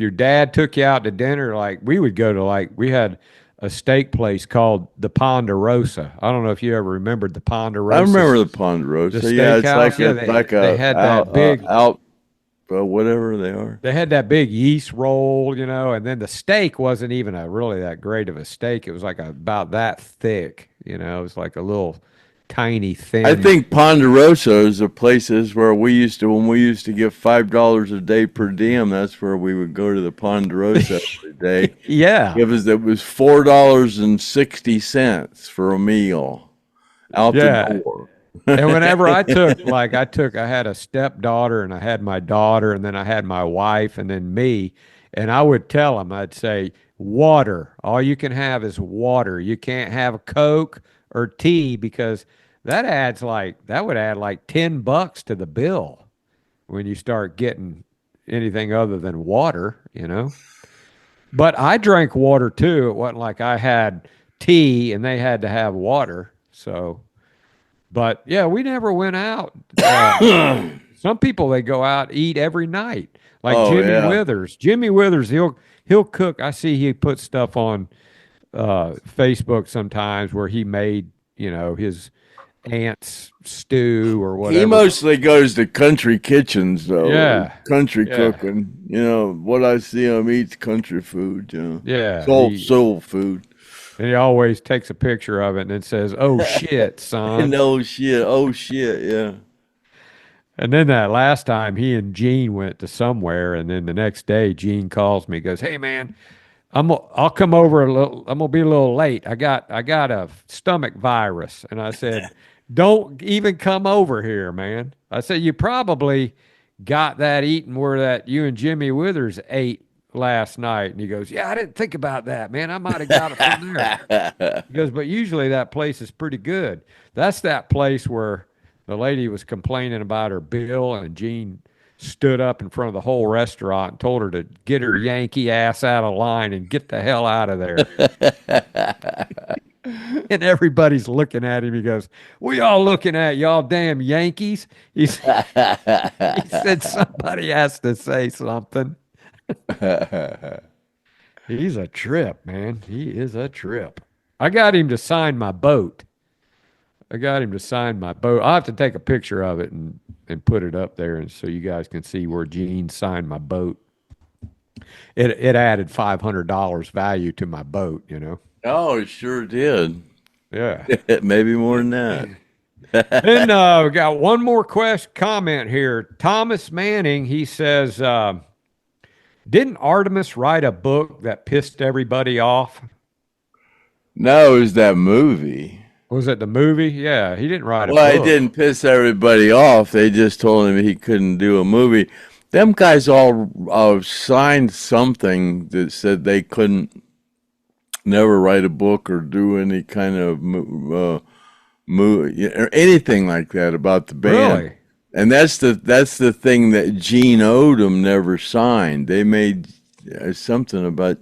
your dad took you out to dinner, like we would go to, we had a steak place called the Ponderosa. I don't know if you ever remembered the Ponderosa. I remember the Ponderosa. They had that big whatever they are. They had that big yeast roll, and then the steak wasn't even really that great of a steak. It was like about that thick, it was like a little tiny thin. I think Ponderosa is the places where when we used to get $5 a day per diem, that's where we would go to the Ponderosa every day. Yeah. It was $4.60 for a meal out the door. And whenever I had a stepdaughter and I had my daughter and then I had my wife and then me, and I would tell them, I'd say, water. All you can have is water. You can't have a Coke or tea because that would add like $10 to the bill when you start getting anything other than water, But I drank water too. It wasn't like I had tea and they had to have water. So, but yeah, we never went out. Some people, they go out, eat every night. Like Jimmy Withers. Jimmy Withers, he'll cook. I see he puts stuff on Facebook sometimes where he made, his aunt's stew or whatever. He mostly goes to country kitchens, though. Yeah. Country cooking. What I see him eats country food, Yeah. Soul food. And he always takes a picture of it and then says, "Oh, shit, son." No shit. Oh, shit, yeah. And then that last time he and Gene went to somewhere, and then the next day Gene calls me, goes, "Hey, man, I'll come over a little. I'm gonna be a little late. I got a stomach virus." And I said, "Don't even come over here, man." I said, "You probably got that eating where that you and Jimmy Withers ate last night." And he goes, "Yeah, I didn't think about that, man. I might have got it from there." He goes, "But usually that place is pretty good." That's that place where the lady was complaining about her bill, and Gene stood up in front of the whole restaurant and told her to get her Yankee ass out of line and get the hell out of there. And everybody's looking at him. He goes, "We all looking at y'all damn Yankees." He said somebody has to say something. He's a trip, man. He is a trip. I got him to sign my boat. I'll have to take a picture of it and put it up there, and so you guys can see where Gene signed my boat. It added $500 value to my boat, Oh, it sure did. Yeah. Maybe more than that. Then we got one more comment here. Thomas Manning, he says, didn't Artimus write a book that pissed everybody off? No, it was that movie. Was it the movie? Yeah, he didn't write a book. Well, he didn't piss everybody off. They just told him he couldn't do a movie. Them guys all signed something that said they couldn't never write a book or do any kind of movie or anything like that about the band. Really? And that's the thing that Gene Odom never signed. They made something about,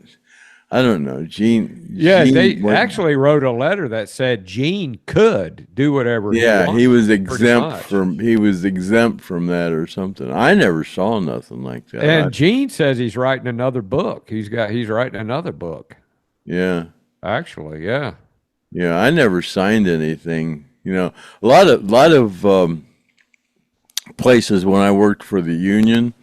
I don't know, Gene. Yeah, they actually wrote a letter that said Gene could do whatever he wanted. He was exempt from that or something. I never saw nothing like that. And Gene says he's writing another book. He's writing another book. Yeah. Actually, yeah. Yeah, I never signed anything. You know, a lot of places when I worked for the union,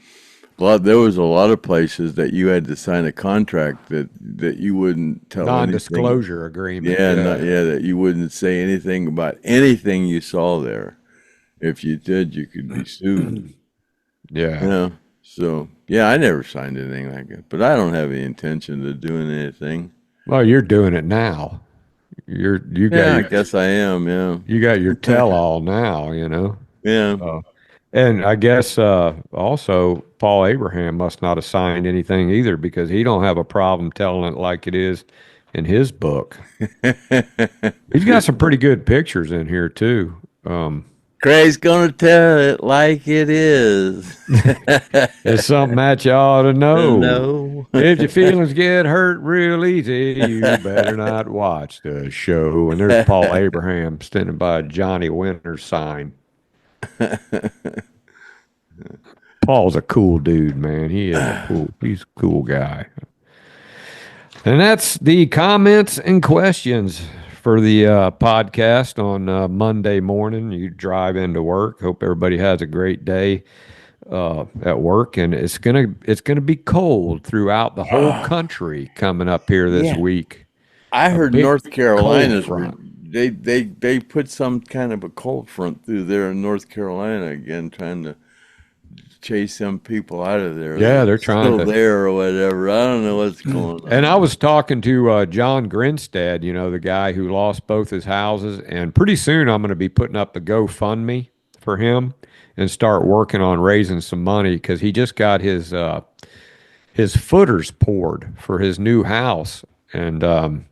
there was a lot of places that you had to sign a contract that you wouldn't tell non-disclosure agreement. That you wouldn't say anything about anything you saw there. If you did, you could be sued. Yeah. You know? So yeah, I never signed anything like that. But I don't have any intention of doing anything. Well, you're doing it now. I guess I am. Yeah. You got your tell-all now. You know. Yeah. And I guess also Paul Abraham must not have signed anything either, because he don't have a problem telling it like it is in his book. He's got some pretty good pictures in here too. Craig's gonna tell it like it is. It's something that you ought to know. No. If your feelings get hurt real easy, you better not watch the show. And there's Paul Abraham standing by a Johnny Winter sign. Paul's a cool dude, man. He's a cool guy. And that's the comments and questions for the podcast on Monday morning. You drive into work. Hope everybody has a great day at work, and it's gonna be cold throughout the whole country coming up here this week. I heard North Carolina's they put some kind of a cold front through there in North Carolina again, trying to chase some people out of there. Yeah, they're trying to there or whatever. I don't know what's going on. And I was talking to John Grinstead, you know, the guy who lost both his houses, and pretty soon I'm going to be putting up the GoFundMe for him and start working on raising some money, because he just got his footers poured for his new house, and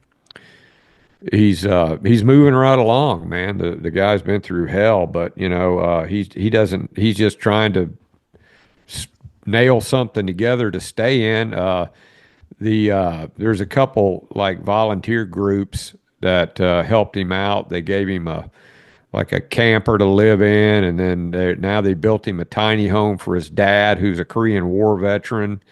he's moving right along, man. The guy's been through hell, but you know, he's just trying to nail something together to stay in. There's a couple like volunteer groups that helped him out. They gave him a camper to live in, and then now they built him a tiny home for his dad, who's a Korean War veteran,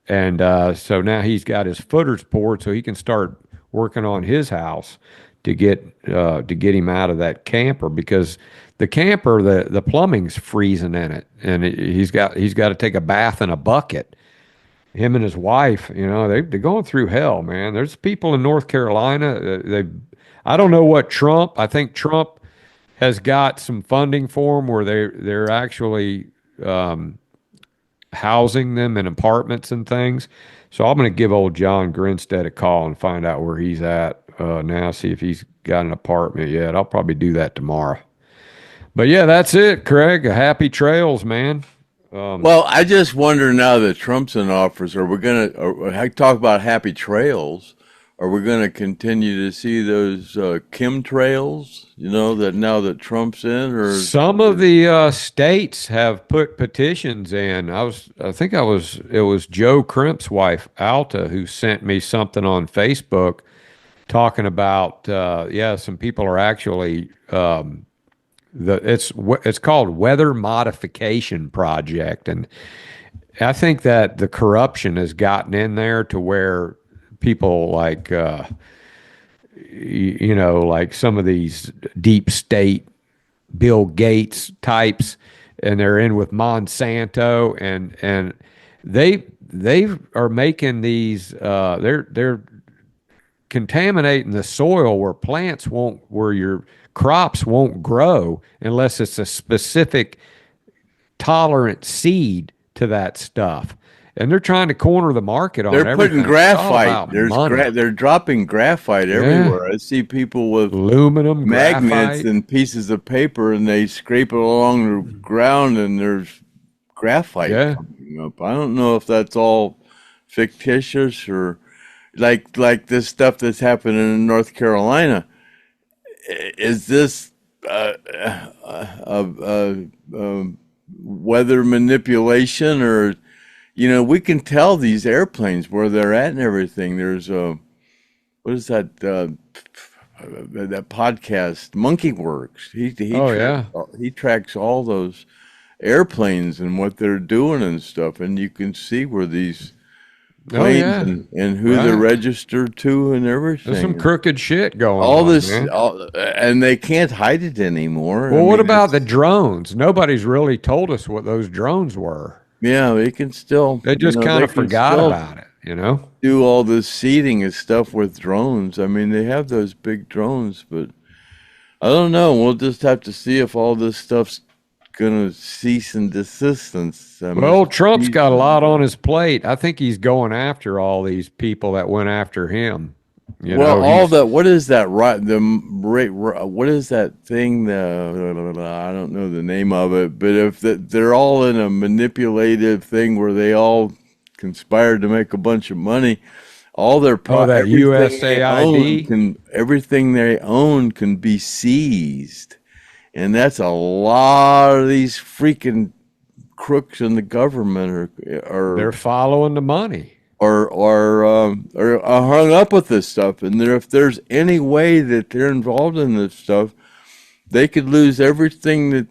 and so now he's got his footers poured so he can start working on his house to get him out of that camper, because the camper, the plumbing's freezing in it, and he's got to take a bath in a bucket. Him and his wife, you know, they're going through hell, man. There's people in North Carolina. I don't know what I think Trump has got some funding for them where they're actually housing them in apartments and things. So I'm going to give old John Grinstead a call and find out where he's at now, see if he's got an apartment yet. I'll probably do that tomorrow. But yeah, that's it, Craig. Happy trails, man. Well, I just wonder now that Trump's in office, are we going to talk about happy trails? Are we going to continue to see those chemtrails, you know, that now that Trump's in? Or some of the states have put petitions in. It was Joe Crimp's wife, Alta, who sent me something on Facebook talking about, some people are actually, it's called Weather Modification Project. And I think that the corruption has gotten in there to where people like, like some of these deep state Bill Gates types, and they're in with Monsanto, and they are making these, they're contaminating the soil where your crops won't grow unless it's a specific tolerant seed to that stuff. And they're trying to corner the market on everything. They're putting graphite. They're dropping graphite everywhere. I see people with aluminum, magnets, graphite, and pieces of paper, and they scrape it along the ground, and there's graphite coming up. I don't know if that's all fictitious or like this stuff that's happening in North Carolina. Is this weather manipulation, or we can tell these airplanes where they're at and everything. There's what is that that podcast, Monkey Works? He tracks all those airplanes and what they're doing and stuff, and you can see where these planes and who they're registered to and everything. There's some crooked shit going all on. This, and they can't hide it anymore. Well, what about the drones? Nobody's really told us what those drones were. Yeah, they can still. They just kind of forgot about it. Do all this seeding and stuff with drones. I mean, they have those big drones, but I don't know. We'll just have to see if all this stuff's gonna cease and desist. Well, Trump's got a lot on his plate. I think he's going after all these people that went after him. What is that? What is that thing? I don't know the name of it, but if they're all in a manipulative thing where they all conspired to make a bunch of money, all their that USAID, everything they own can be seized, and that's a lot of these freaking crooks in the government are they're following the money. Or hung up with this stuff, and if there's any way that they're involved in this stuff, they could lose everything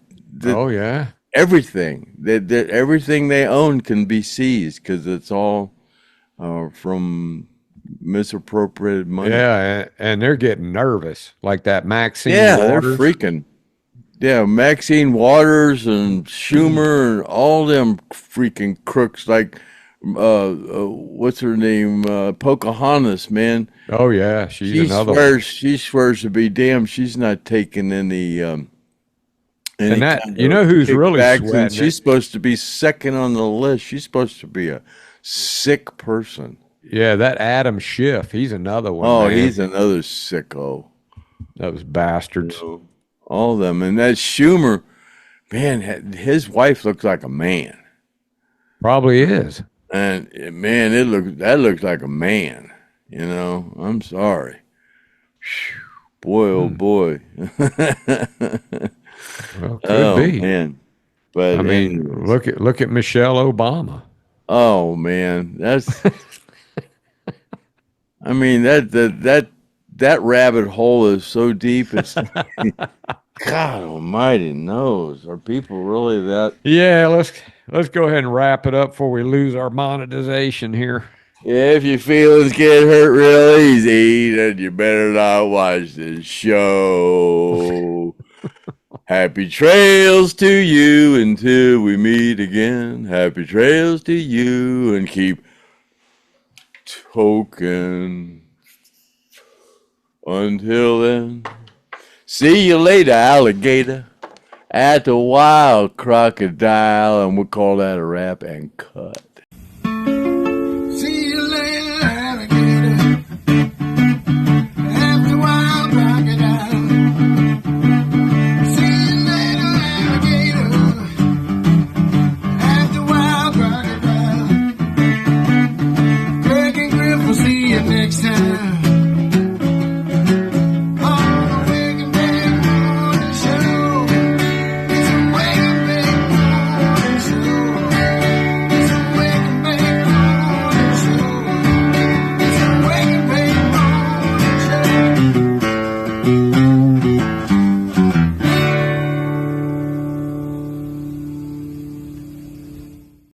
everything everything they own can be seized because it's all from misappropriated money. Yeah, and they're getting nervous, like that Maxine. Yeah, Waters. They're freaking. Yeah, Maxine Waters and Schumer and all them freaking crooks like. What's her name? Pocahontas, man. Oh yeah, she swears to be damned. She's not taking any. And that who's really sweating? She's supposed to be second on the list. She's supposed to be a sick person. Yeah, that Adam Schiff. He's another one. Oh, man. He's another sicko. Those bastards. All of them, and that Schumer, man, his wife looks like a man. Probably is. And man, that looks like a man. I'm sorry. Boy, oh boy. Well, could be. Man. But I mean, look at Michelle Obama. Oh man, that's. I mean that rabbit hole is so deep. It's God Almighty knows. Are people really that? Yeah, let's go ahead and wrap it up before we lose our monetization here. Yeah, if your feelings get hurt real easy, then you better not watch this show. Happy trails to you until we meet again. Happy trails to you, and keep token. Until then, see you later, alligator. At the wild crocodile, and we'll call that a wrap and cut.